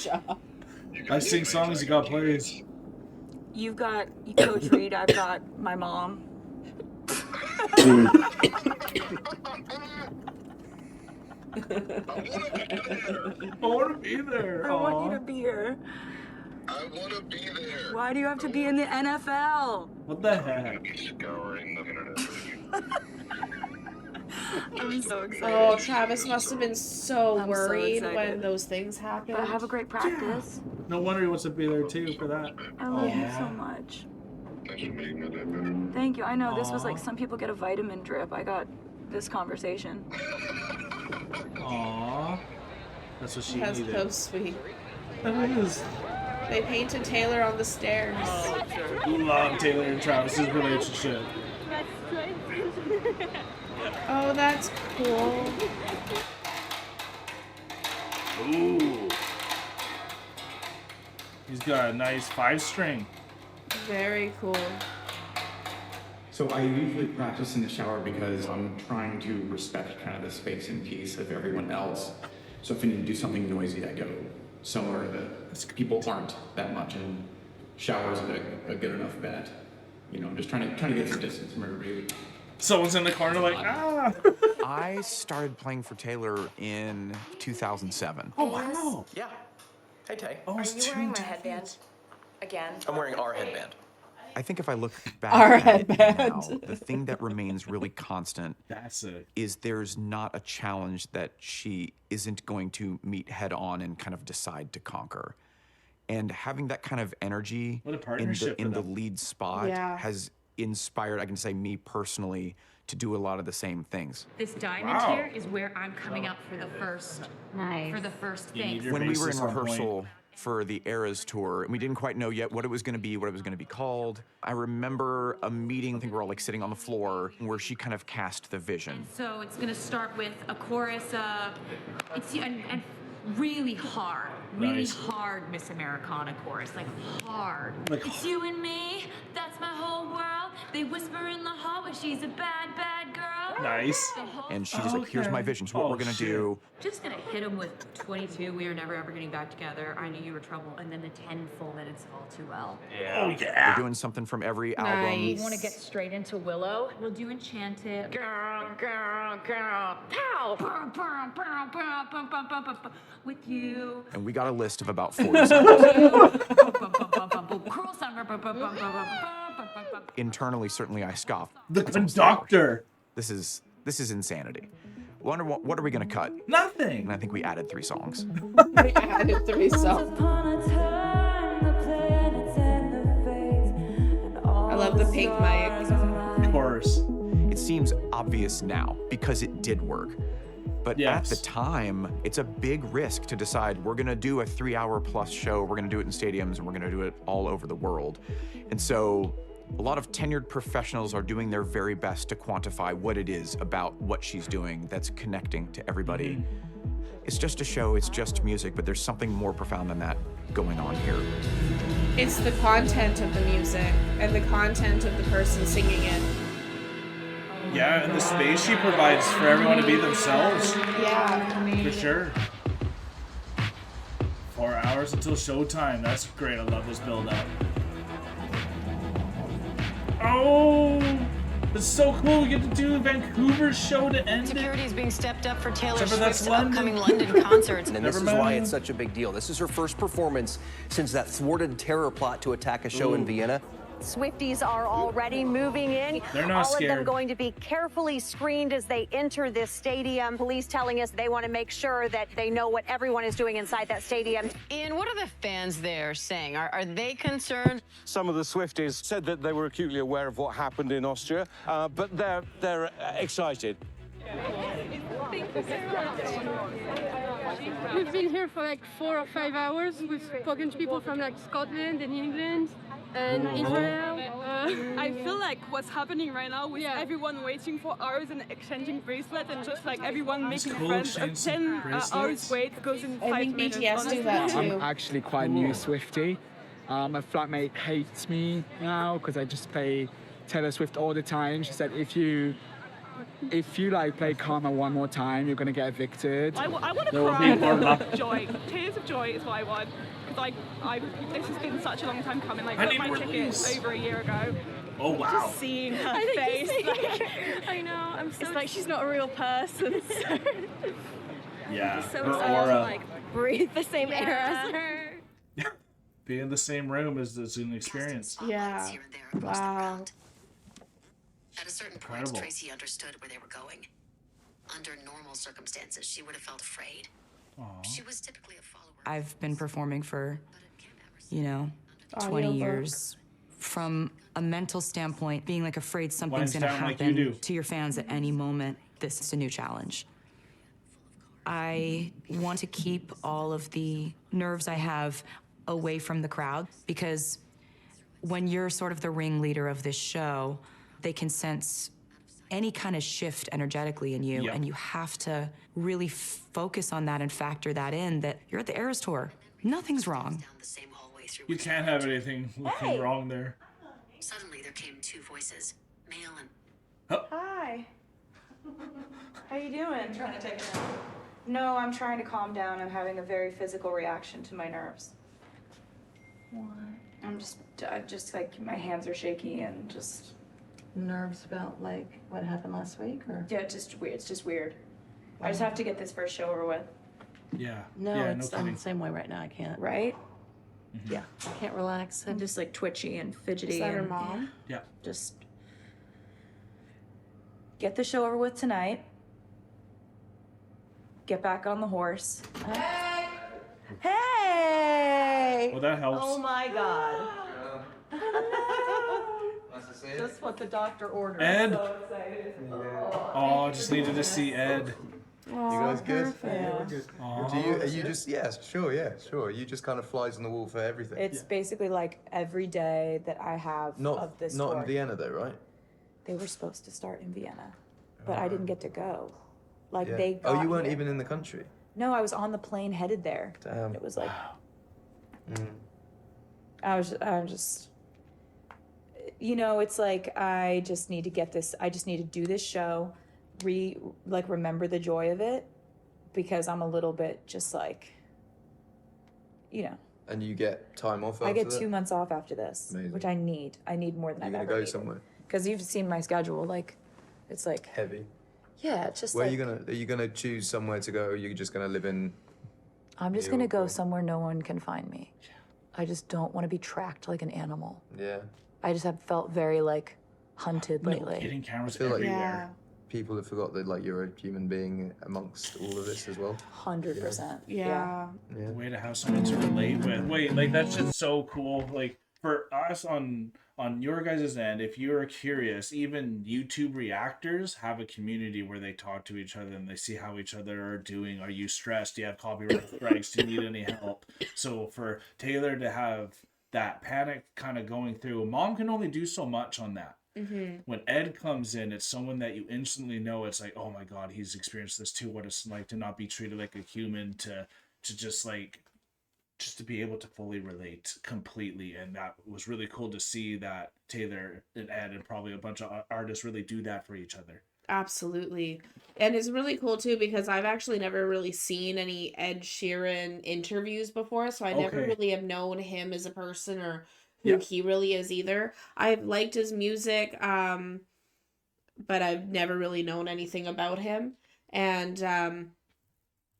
I sing songs, you got plays. You've got Coach Reed. I've got my mom. I want to be there. I want you to be here. I want to be there. Why do you have to be in the NFL? What the heck? Scouring the internet. I'm so excited. Oh, Travis must have been so I'm so worried excited. when those things happened. But have a great practice. No wonder he wants to be there too for that. I love you Aw. so much. Thanks for making my day better. Thank you. I know this was Aw. like some people get a vitamin drip. I got this conversation. Aww. That's what she That's needed. so sweet. That is. They painted Taylor on the stairs. Love Taylor and Travis's relationship. Oh, that's cool. Ooh. He's got a nice 5-string. Very cool. So I usually practice in the shower because I'm trying to respect kind of the space and peace of everyone else. So if I need to do something noisy, I go somewhere that people aren't that much, and showers a good enough bet. You know, I'm just trying to get some distance from everybody. Someone's in the corner like, ah. I started playing for Taylor in 2007. Oh, wow. Yeah. Hey, Tay. Oh, Are it's you two wearing my different- headband again? I'm wearing our headband. I think if I look back Our at it headband. now, the thing that remains really constant is there's not a challenge that she isn't going to meet head on and kind of decide to conquer. And having that kind of energy What a partnership in for the them. lead spot Yeah. has inspired, I can say, me personally to do a lot of the same things. This diamond Wow. here is where I'm coming up for the first You need thing. your When we were in basis on rehearsal point. for the Eras tour, and we didn't quite know yet what it was going to be, what it was going to be called, I remember a meeting, I think we're all like sitting on the floor, where she kind of cast the vision. So it's gonna start with a chorus, it's and really hard, Nice. hard Miss Americana chorus, like hard. Like It's you and me, that's my whole world. They whisper in the hallway, she's a bad, bad girl. Nice. The whole And she's like, here's my vision, here's what Oh, we're going to shit. do. Just gonna hit him with 22, we are never ever getting back together. I knew you were trouble, and then the 10 full minutes of all too well. Oh, yeah. We're doing something from every album. You want to get straight into Willow? We'll do Enchanted. Girl, girl, girl, pow! Bum, bum, bum, bum, bum, bum, bum, bum, with you. And we got a list of about 40 songs. Cruel summer. Internally, certainly I scoff. The conductor. This is insanity. Wonder what are we going to cut? Nothing. And I think we added 3 songs. We added 3 songs. I love the pink mic. Of course. It seems obvious now because it did work. But at the time, it's a big risk to decide we're going to do a 3-hour-plus show, we're going to do it in stadiums, and we're going to do it all over the world. And so a lot of tenured professionals are doing their very best to quantify what it is about what she's doing that's connecting to everybody. It's just a show, it's just music, but there's something more profound than that going on here. It's the content of the music and the content of the person singing it. Yeah, and the space she provides for everyone to be themselves. Yeah. For sure. 4 hours until showtime. That's great. I love this build up. Oh! It's so cool. We get to do Vancouver's show to end Security is being stepped up for Taylor Except for that's Swift's London. upcoming London concerts. And this is why it's such a big deal. This is her first performance since that thwarted terror plot to attack a show in Vienna. Swifties are already moving in. They're not All scared. of them going to be carefully screened as they enter this stadium. Police telling us they want to make sure that they know what everyone is doing inside that stadium. Ian, what are the fans there saying? Are they concerned? Some of the Swifties said that they were acutely aware of what happened in Austria, but they're excited. We've been here for like 4 or 5 hours. We've spoken to people from like Scotland and England and Israel. I feel like what's happening right now with everyone waiting for hours and exchanging bracelets and just like everyone making cool, friends. A exchanging 10 hours wait goes in 5 think minutes. BTS do that honestly. too. I'm actually quite a new Swiftie. My flatmate hates me now because I just play Taylor Swift all the time. She said if you like play Karma one more time, you're gonna get evicted. I want to There will be more cry. luck. Joy. Tears of joy is what I want. Because this has been such a long time coming. Like, I I need got my release. ticket over a year ago. Oh, wow. Just seeing her face. I know. I'm so. It's like she's not a real person. So. Yeah, So her excited aura. to like breathe the same air as her. Being in the same room is an experience. Yeah. Wow. At a certain point, Incredible. Tracy understood where they were going. Under normal circumstances, she would have felt afraid. She was typically a follower. I've been performing for, 20 Audiobook. years. From a mental standpoint, being like afraid something's Winds gonna down like you happen do. to your fans at any moment, this is a new challenge. I want to keep all of the nerves I have away from the crowd because when you're sort of the ringleader of this show, they can sense any kind of shift energetically in you, Yep. and you have to really focus on that and factor that in, that you're at the Eras Tour. Nothing's wrong. You can't have anything looking wrong there. Suddenly, there came two voices, male and Hi. How you doing? Trying to take a nap. No, I'm trying to calm down. I'm having a very physical reaction to my nerves. What? I'm just like my hands are shaky and just. Nerves about like what happened last week, or? Yeah, it's just weird. It's just weird. I just have to get this first show over with. Yeah. No, yeah, it's no I'm kidding. the same way right now. I can't. Right? Yeah, I can't relax. I'm just like twitchy and fidgety. Is that her and mom? Yeah. Just get the show over with tonight. Get back on the horse. Hey! Well, that helps. Oh my God. Just what the doctor ordered. Ed. I'm so excited. Oh, I just needed to see Ed. You guys good? Yeah. Good. Aw. Are you just, yeah, sure. Are you just kind of flies on the wall for everything? It's basically like every day that I have of this not tour. in Vienna though, right? They were supposed to start in Vienna, but I didn't get to go. Like Yeah. they got Oh, you weren't here. even in the country? No, I was on the plane headed there. Damn. It was like Mm. I'm just it's like I just need to get this. I just need to do this show, remember the joy of it, because I'm a little bit just like, And you get time off after I get that? 2 months off after this, Amazing. which I need. I need more than You're I've gonna ever go needed. somewhere Because you've seen my schedule. Like, it's like heavy. yeah, it's just Where like are you gonna choose somewhere to go? Or are you just gonna live in? I'm just New gonna York go or- somewhere no one can find me. I just don't want to be tracked like an animal. Yeah. I just have felt very like hunted No lately. kidding, cameras I feel like everywhere. people have forgot that like you're a human being amongst all of this as well. 100%. Yeah. The way to have someone to relate with. Wait, like that's just so cool. Like for us on your guys' end, if you're curious, even YouTube reactors have a community where they talk to each other and they see how each other are doing. Are you stressed? Do you have copyright strikes? Do you need any help? So for Taylor to have that panic kind of going through, mom can only do so much on that. Mm-hmm. When Ed comes in, it's someone that you instantly know. It's like, oh my God, he's experienced this too. What it's like to not be treated like a human, to just to be able to fully relate completely. And that was really cool to see that Taylor and Ed and probably a bunch of artists really do that for each other. Absolutely. And it's really cool too because I've actually never really seen any Ed Sheeran interviews before, so I never Okay. really have known him as a person or who he really is either. I've liked his music. but I've never really known anything about him. And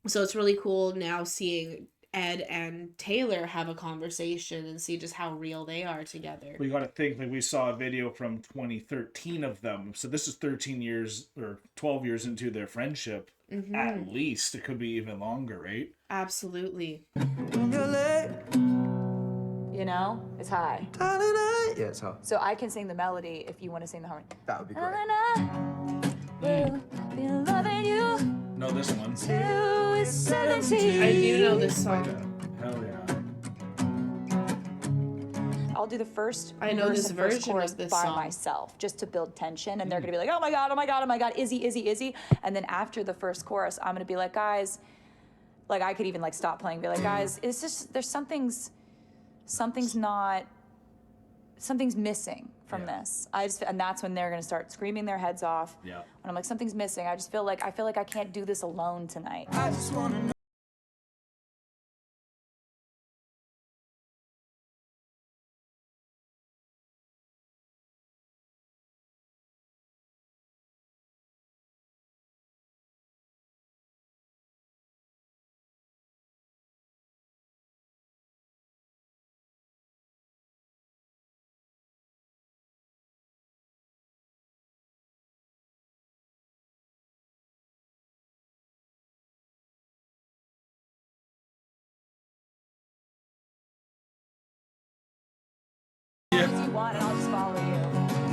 so it's really cool now seeing Ed and Taylor have a conversation and see just how real they are together. We got to think, like, we saw a video from 2013 of them. So this is 13 years or 12 years into their friendship. Mhm. At least. It could be even longer, right? Absolutely. You know, it's high. Yeah, it's hard. So I can sing the melody if you want to sing the harmony. That would be great. Been loving you No, this one. till we're 17. I do know this song. Hell yeah. I'll do the first I know verse this and first version chorus of this by song. myself, just to build tension, and they're gonna be like, oh my god, oh my god, oh my god, Izzy. And then after the first chorus, I'm gonna be like, guys, like I could even like stop playing and be like, guys, it's just there's something's missing from this. And that's when they're gonna start screaming their heads off. Yeah. When I'm like, something's missing. I feel like I can't do this alone tonight. I just wanna know. As you want, and I'll just follow you.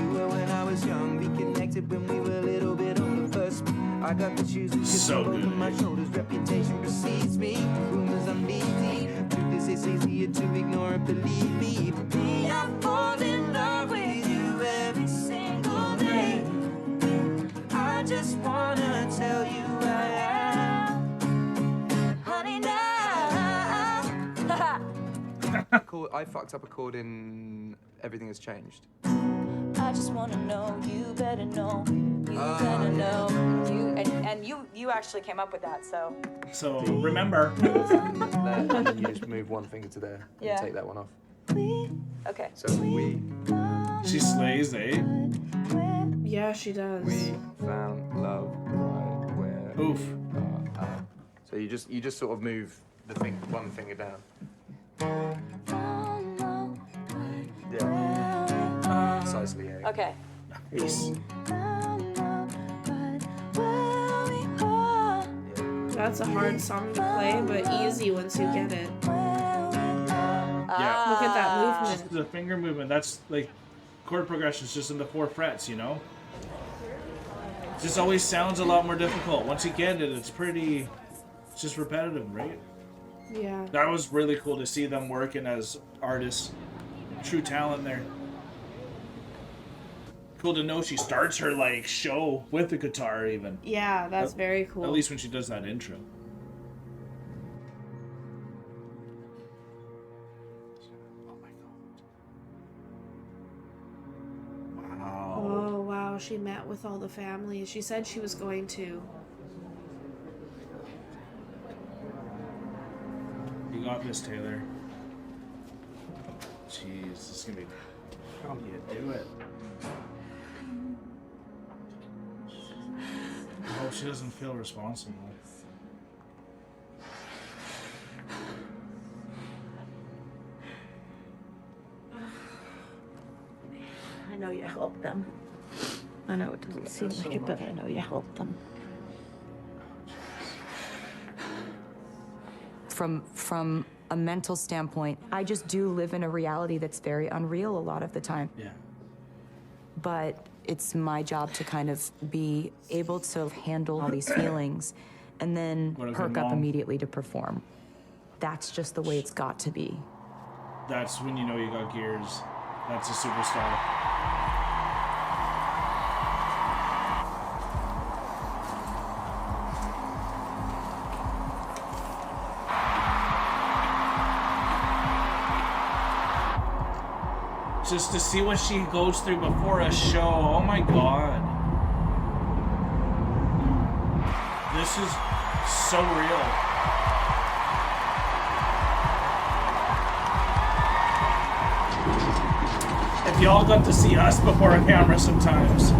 You were when I was young, we connected when we were a little bit older first. I got the shoes and kiss So both good. of my shoulders. Reputation precedes me. Rumors unbeat me. Truth is, it's easier to ignore and believe me. Me, I fall in love with you every single day. I just wanna tell you I am, honey, now. Cool. I fucked up a chord in Everything Has Changed. I just wanna know, you better know, you better know. You actually came up with that, so. So remember. And then you just move one finger to there Yeah. Uh, and take that one off. Okay. So we She slays, eh? Yeah, she does. We found love right where Oof. we are. So you just sort of move the one finger down. Yeah. Precisely, yeah. Okay. Nice. That's a hard song to play, but easy once you get it. Yeah. Look at that movement. The finger movement, that's like chord progressions just in the 4 frets, you know? It just always sounds a lot more difficult. Once you get it, it's just repetitive, right? Yeah. That was really cool to see them working as artists. True talent there. Cool to know she starts her like show with the guitar even. Yeah, that's very cool. At least when she does that intro. Oh, wow. She met with all the families. She said she was going to. You got this, Taylor. Jeez, this is gonna be. How do you do it? I hope she doesn't feel responsible. I know you helped them. I know it doesn't seem like it, but I know you helped them. From a mental standpoint, I just do live in a reality that's very unreal a lot of the time. Yeah. But it's my job to kind of be able to handle all these feelings and then What a good perk up mom. immediately to perform. That's just the way it's got to be. That's when you know you got gears. That's a superstar. Just to see what she goes through before a show. Oh my god. This is so real. If y'all got to see us before a camera sometimes.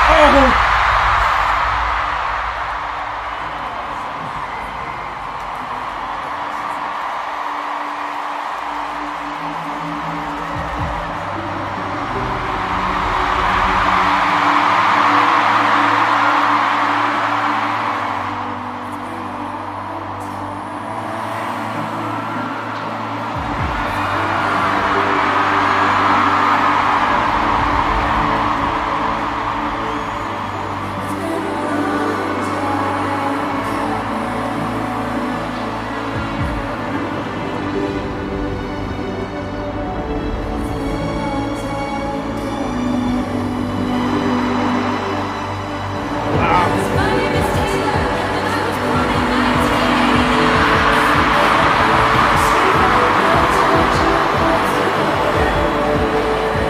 Oh!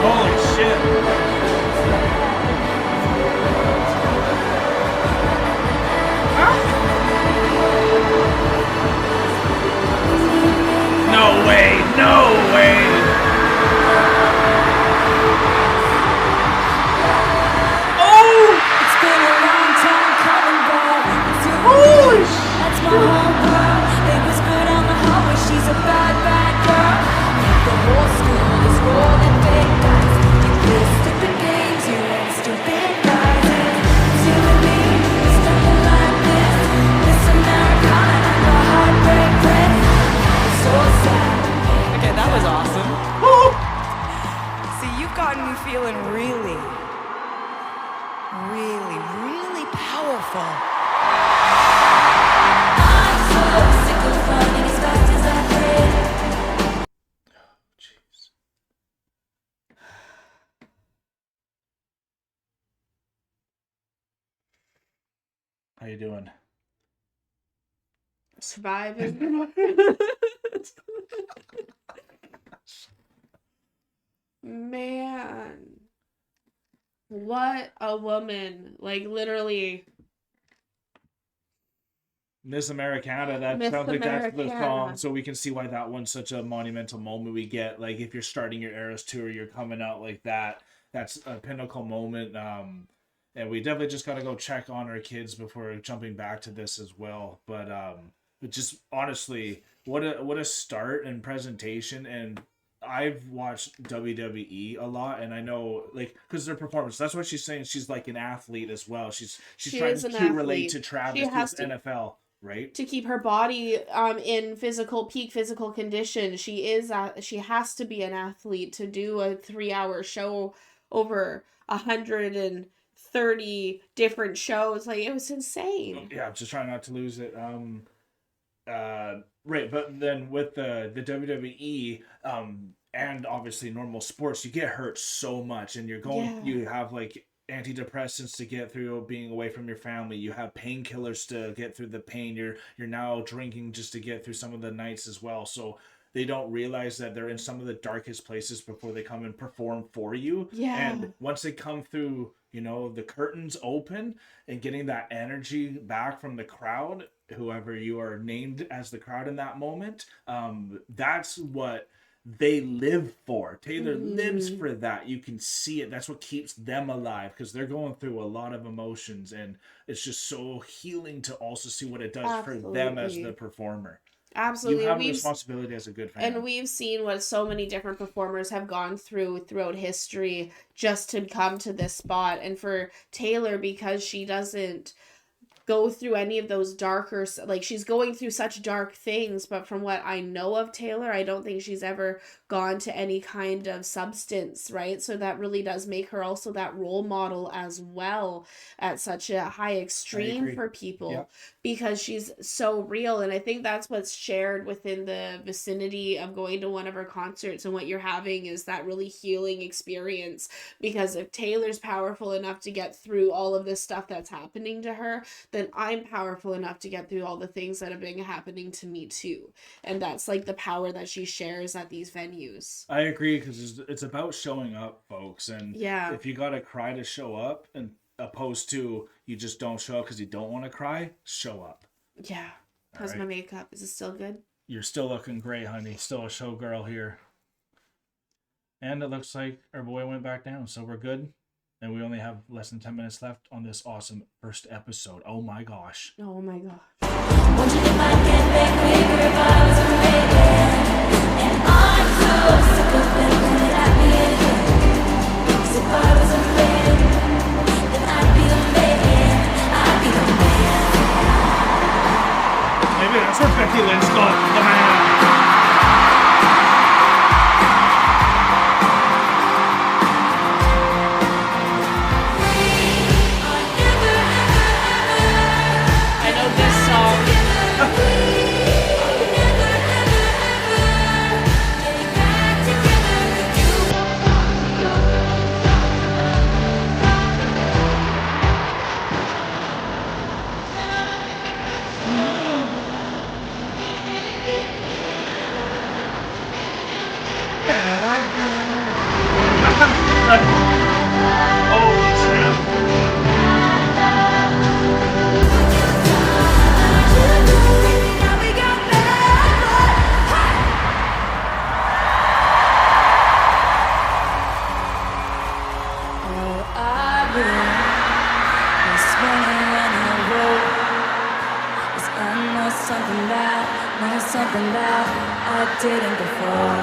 Holy shit. No way, no way. Oh! It's been a long time coming, but holy that's my homegirl. They whispered on the hallway, she's a bad, bad girl. The whole school is rolling big dice. You play stupid games, you want stupid prizes. You and me, it's nothing like this. Miss Americana and the heartbreak prince. It's so sad. Okay, that was awesome. See, you've gotten me feeling really powerful. I'm so sick of running as fast as I can. How you doing? Surviving. Man. What a woman. Like, literally. Miss Americana, that Miss sounds like that's the Americana. song, so we can see why that one's such a monumental moment we get. Like, if you're starting your Eras tour, you're coming out like that. That's a pinnacle moment. And we definitely just got to go check on our kids before jumping back to this as well. But just honestly, what a start and presentation. And I've watched WWE a lot, and I know, like, because their performance, that's what she's saying. She's like an athlete as well. She's She trying is to an relate athlete. to Travis She has who's to- NFL, right? To keep her body in peak physical condition. She has to be an athlete to do a 3-hour show over 130 different shows. Like, it was insane. Yeah, I'm just trying not to lose it. Right, but then with the WWE, and obviously normal sports, you get hurt so much, and you have like antidepressants to get through being away from your family. You have painkillers to get through the pain. You're now drinking just to get through some of the nights as well. So they don't realize that they're in some of the darkest places before they come and perform for you. Yeah. And once they come through, the curtains open and getting that energy back from the crowd, whoever you are named as the crowd in that moment, that's what they live for. Taylor lives for that. You can see it. That's what keeps them alive, because they're going through a lot of emotions, and it's just so healing to also see what it does for them as the performer. Absolutely. You have a responsibility as a good fan. And we've seen what so many different performers have gone throughout history just to come to this spot. And for Taylor, because she doesn't go through any of those darker, like, she's going through such dark things, but from what I know of Taylor, I don't think she's ever gone to any kind of substance, right? So that really does make her also that role model as well at such a high extreme for people, because she's so real. And I think that's what's shared within the vicinity of going to one of her concerts, and what you're having is that really healing experience. Because if Taylor's powerful enough to get through all of this stuff that's happening to her, then I'm powerful enough to get through all the things that have been happening to me too. And that's like the power that she shares at these venues. I agree, because it's about showing up, folks. And Yeah. if you gotta cry to show up, and opposed to you just don't show up because you don't want to cry, show up. Yeah. How's All my right. makeup? Is it still good? You're still looking great, honey. Still a showgirl here. And it looks like our boy went back down, so we're good. And we only have less than 10 minutes left on this awesome first episode. Oh my gosh. Oh my gosh. Maybe that's where Becky Lynch got the man. I know this song. Holy snap. Something that I didn't before,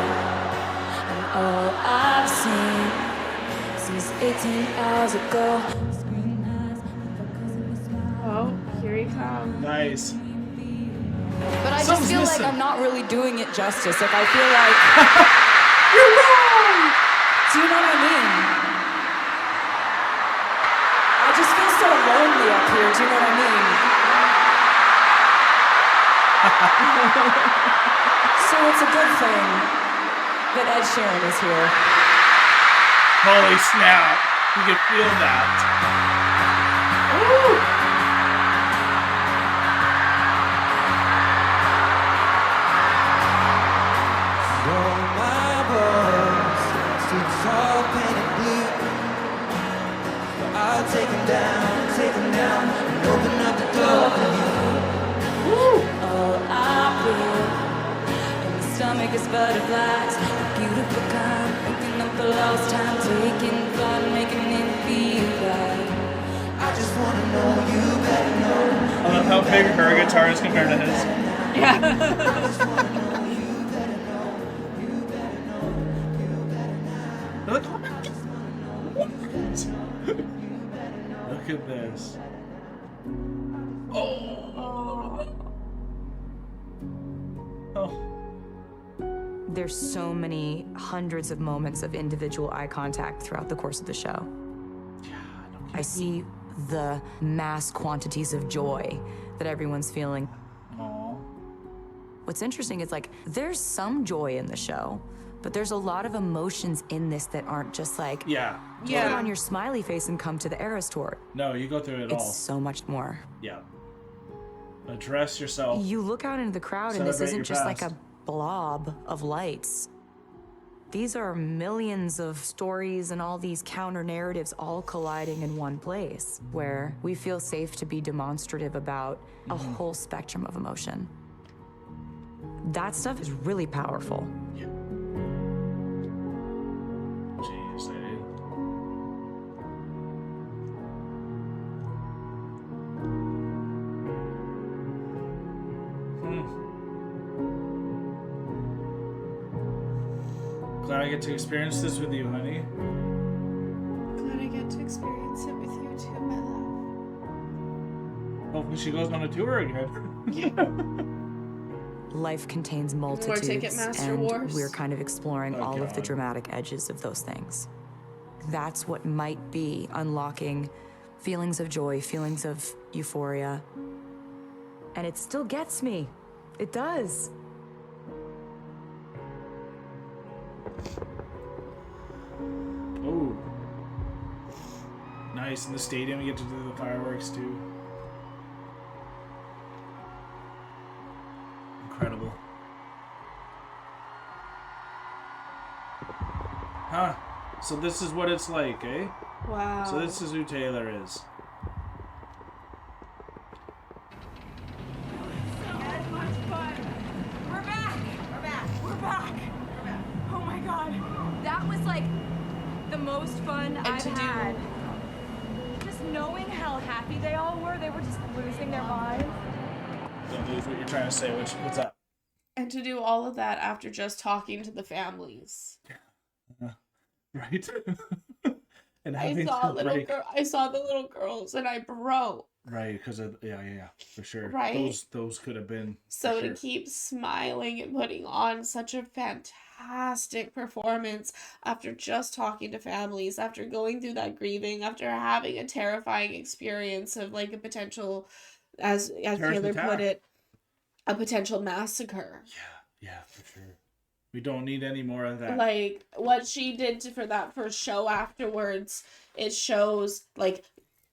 and all I've seen since 18 hours ago. Oh, here he comes. Nice. But I just Something's feel missing. like I'm not really doing it justice. Like I feel like You're wrong! do you know what I mean? I just feel so lonely up here. Do you know what I mean? So it's a good thing that Ed Sheeran is here. Holy snap. You can feel that. Woo! All my boys stood tall, painted blue. But I'll take them down, and open up the door for you. All I feel in my stomach is butterflies, the beautiful kind, picking up the lost time, taking flight, making it feel right. I just wanna know you better know. I love how big her guitar is compared to his. Look at this. Oh. There's so many hundreds of moments of individual eye contact throughout the course of the show. I see the mass quantities of joy that everyone's feeling. What's interesting is like there's some joy in the show, but there's a lot of emotions in this that aren't just like put on your smiley face and come to the Eras tour. No, you go through it all. It's so much more. Yeah. Address yourself. You look out into the crowd and this Celebrate isn't your just like past. a blob of lights. These are millions of stories and all these counter narratives all colliding in one place where we feel safe to be demonstrative about a whole spectrum of emotion. That stuff is really powerful. Jeez, dude. Glad I get to experience this with you, honey. Glad I get to experience it with you too, my love. Hopefully she goes on a tour again. Life contains multitudes, Ticketmaster and wars. we're kind of exploring Oh, all of the God. dramatic edges of those things. That's what might be unlocking feelings of joy, feelings of euphoria. And it still gets me. It does. Oh. Nice. In the stadium, you get to do the fireworks too. Incredible. Huh. So this is what it's like, eh? Wow. So this is who Taylor is. We're back! We're back! We're back! Oh my god. That was like the most fun I've had how happy they all were. They were just losing their minds. Don't lose what you're trying to say. What's up? And to do all of that after just talking to the families. Right? And I having saw to break. I saw the little girls and I broke. Right, because of yeah, for sure. Right. Those could have been. So for to sure. keep smiling and putting on such a fantastic performance after just talking to families, after going through that grieving, after having a terrifying experience of like a potential, as Terrorist Taylor attack. put it, a potential massacre. Yeah, for sure. We don't need any more of that. Like what she did for that first show afterwards, it shows like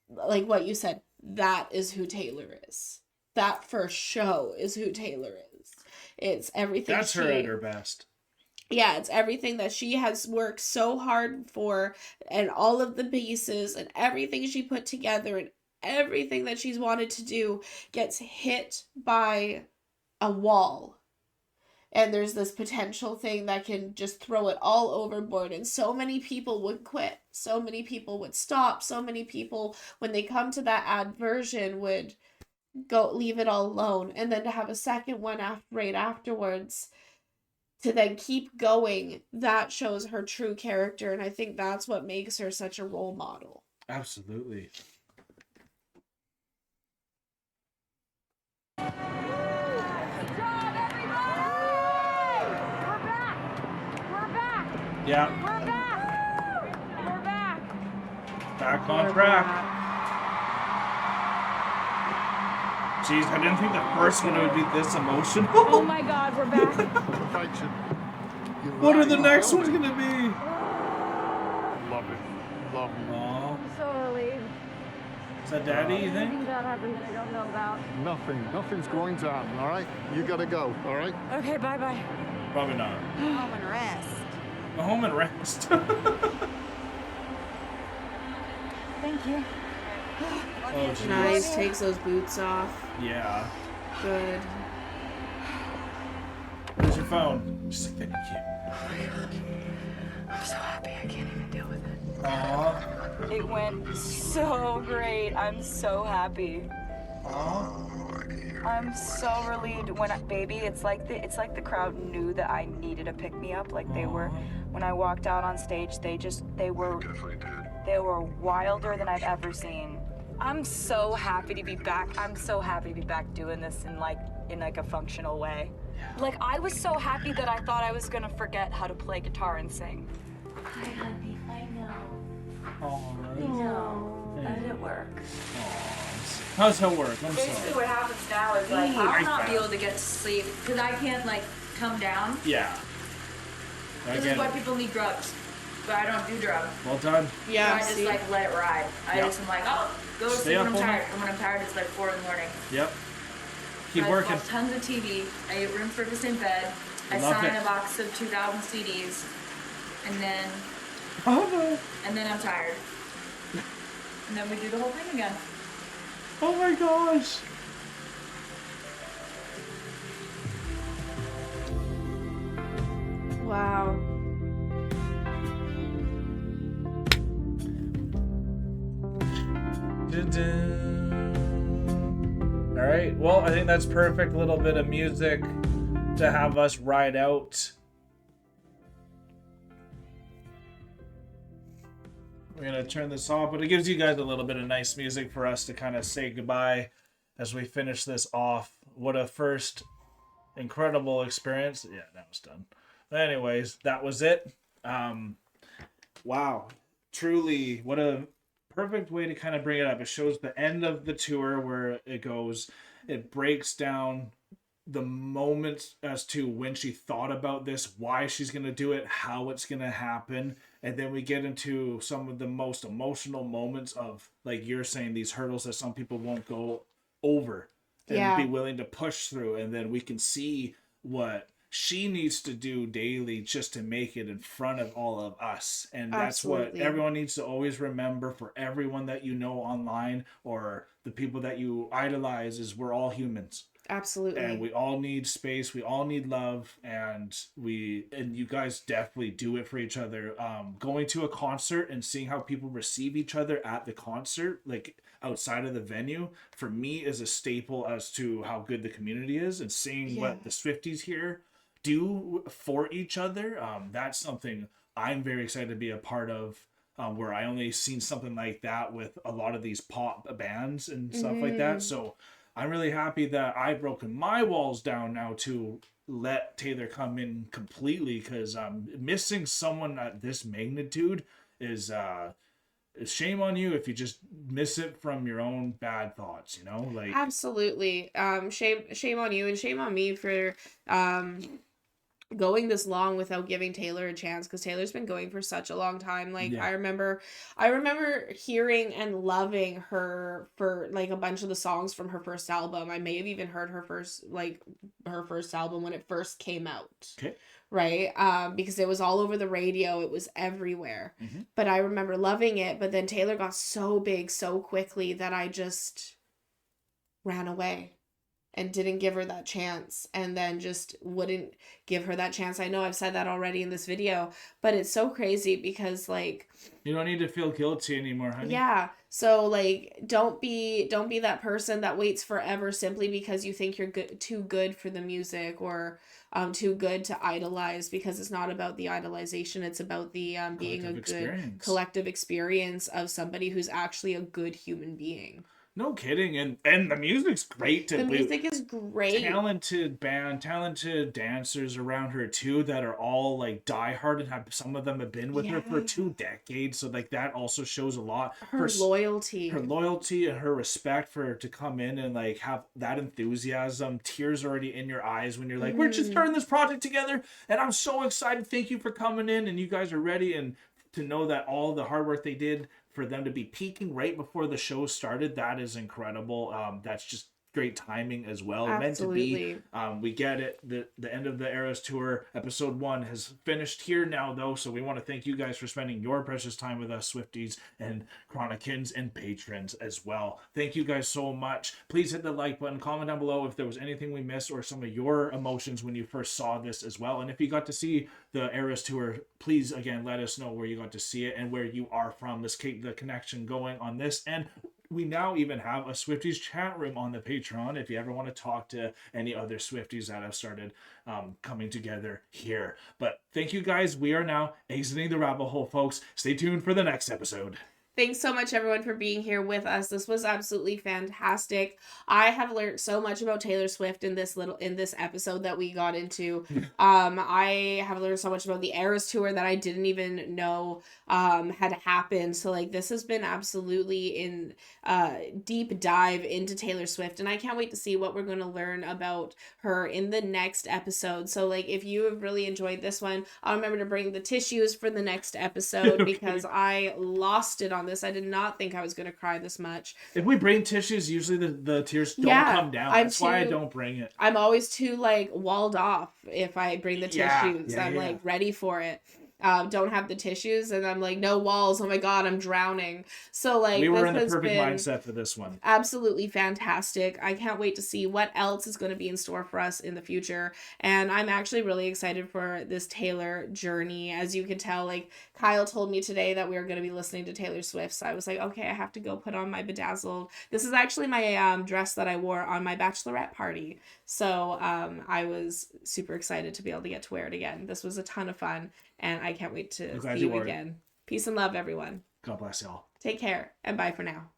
what you said, that is who Taylor is. That first show is who Taylor is. It's everything. That's her at her best. Yeah, it's everything that she has worked so hard for, and all of the pieces and everything she put together and everything that she's wanted to do gets hit by a wall. And there's this potential thing that can just throw it all overboard. And so many people would quit. So many people would stop. So many people, when they come to that adversion, would go leave it all alone. And then to have a second one right afterwards, to then keep going, that shows her true character. And I think that's what makes her such a role model. Absolutely. Yeah. We're back. We're back. Back on track. Jeez, I didn't think the first one would be this emotional. Oh my God, we're back. What are the next ones gonna be? Love it. Love you. Aww. I'm so relieved. Is that Daddy, you think? Anything bad happened that I don't know about. Nothing's going to happen, all right? You gotta go, all right? Okay, bye-bye. Probably not. Home and rest. Go home and rest. Thank you. Oh, geez. Nice. Takes those boots off. Yeah. Good. Where's your phone? Just like, thank you. Oh my God. I'm so happy I can't even deal with it. Aww. It went so great. I'm so happy. Aww. I'm so relieved when baby, it's like the crowd knew that I needed a pick me up. Like they were, when I walked out on stage, they were wilder than I've ever seen. I'm so happy to be back. I'm so happy to be back doing this in a functional way. Like I was so happy that I thought I was gonna forget how to play guitar and sing. Hi, honey. I know. Oh, I know. How did it work? How's her work? I'm Basically sorry. what happens now is like Ooh, I'll nice not be bath. able to get to sleep because I can't come down. Yeah. I This get is why it. people need drugs. But I don't do drugs. Well done. Yeah, So I just let it ride. I Yep. just am like, oh, go to Stay sleep when up I'm all tired. night. And when I'm tired, it's like 4 in the morning. Yep. Keep I working. watch tons of TV. I eat room service in bed. I Love sign it. a box of 2,000 CDs. And then Oh I'm tired. And then we do the whole thing again. Oh my gosh. Wow. All right. Well, I think that's perfect. Little bit of music to have us ride out. We're gonna turn this off, but it gives you guys a little bit of nice music for us to kind of say goodbye as we finish this off. What a first incredible experience. Yeah, that was done. But anyways, that was it. Wow. Truly, what a perfect way to kind of bring it up. It shows the end of the tour where it goes, it breaks down the moments as to when she thought about this, why she's going to do it, how it's going to happen. And then we get into some of the most emotional moments of, like you're saying, these hurdles that some people won't go over and be willing to push through. And then we can see what she needs to do daily just to make it in front of all of us. And that's Absolutely. what everyone needs to always remember, for everyone that you know online or the people that you idolize, is we're all humans. Absolutely. And we all need space. We all need love. And you guys definitely do it for each other. Going to a concert and seeing how people receive each other at the concert, like outside of the venue, for me is a staple as to how good the community is. And seeing what the Swifties here do for each other, that's something I'm very excited to be a part of. Where I only seen something like that with a lot of these pop bands and stuff like that. So I'm really happy that I've broken my walls down now to let Taylor come in completely, because missing someone at this magnitude is shame on you if you just miss it from your own bad thoughts, you know? Like, absolutely. Shame on you and shame on me for going this long without giving Taylor a chance, because Taylor's been going for such a long time. Like, I remember hearing and loving her for like a bunch of the songs from her first album. I may have even heard her first album when it first came out. Okay. Right? Because it was all over the radio, it was everywhere. But I remember loving it, but then Taylor got so big so quickly that I just ran away and didn't give her that chance, and then just wouldn't give her that chance. I know I've said that already in this video, but it's so crazy because, like, you don't need to feel guilty anymore, honey. yeah. So, like, don't be that person that waits forever simply because you think you're too good for the music, or too good to idolize, because it's not about the idolization. It's about the being a good collective experience of somebody who's actually a good human being. No kidding. And the music's great. The music is great. Talented band, talented dancers around her too, that are all like diehard, and some of them have been with her for 2 decades. So like that also shows a lot. Her loyalty and her respect for her to come in and like have that enthusiasm, tears already in your eyes when you're like, we're just starting this project together and I'm so excited. Thank you for coming in, and you guys are ready, and to know that all the hard work they did for them to be peaking right before the show started, that is incredible. That's just great timing as well. Absolutely. Meant to be. We get it. The end of the Eras Tour, episode 1, has finished here now, though. So we want to thank you guys for spending your precious time with us, Swifties and Chronicans and patrons as well. Thank you guys so much. Please hit the like button. Comment down below if there was anything we missed, or some of your emotions when you first saw this as well. And if you got to see the Eras Tour, please again let us know where you got to see it and where you are from. Let's keep the connection going on this. And we now even have a Swifties chat room on the Patreon if you ever want to talk to any other Swifties that have started coming together here. But thank you guys. We are now exiting the rabbit hole, folks. Stay tuned for the next episode. Thanks so much, everyone, for being here with us. This was absolutely fantastic. I have learned so much about Taylor Swift in this episode that we got into. I have learned so much about the Eras Tour that I didn't even know had happened. So like, this has been absolutely in deep dive into Taylor Swift, and I can't wait to see what we're going to learn about her in the next episode. So like, if you have really enjoyed this one, I'll remember to bring the tissues for the next episode because I lost it on this. I did not think I was going to cry this much. If we bring tissues, usually the tears don't come down. That's why I don't bring it. I'm always too like walled off if I bring the tissues. I'm like ready for it. Don't have the tissues, and I'm like, no walls, oh my god, I'm drowning. So like, we were in the perfect mindset for this one. Absolutely fantastic. I can't wait to see what else is going to be in store for us in the future, and I'm actually really excited for this Taylor journey. As you can tell, like, Kyle told me today that we were going to be listening to Taylor Swift, so I was like, okay, I have to go put on my bedazzled. This is actually my dress that I wore on my bachelorette party, so I was super excited to be able to get to wear it again. This was a ton of fun, and I can't wait to see you again. Peace and love, everyone. God bless y'all. Take care, and bye for now.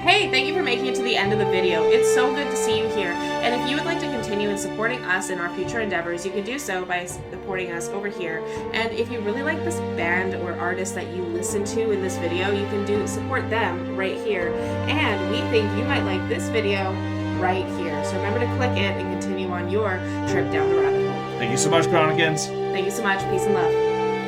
Hey, thank you for making it to the end of the video. It's so good to see you here. And if you would like to continue in supporting us in our future endeavors, you can do so by supporting us over here. And if you really like this band or artist that you listen to in this video, you can support them right here. And we think you might like this video right here. So remember to click it and continue on your trip down the rabbit hole. Thank you so much, Chronicans. Thank you so much. Peace and love.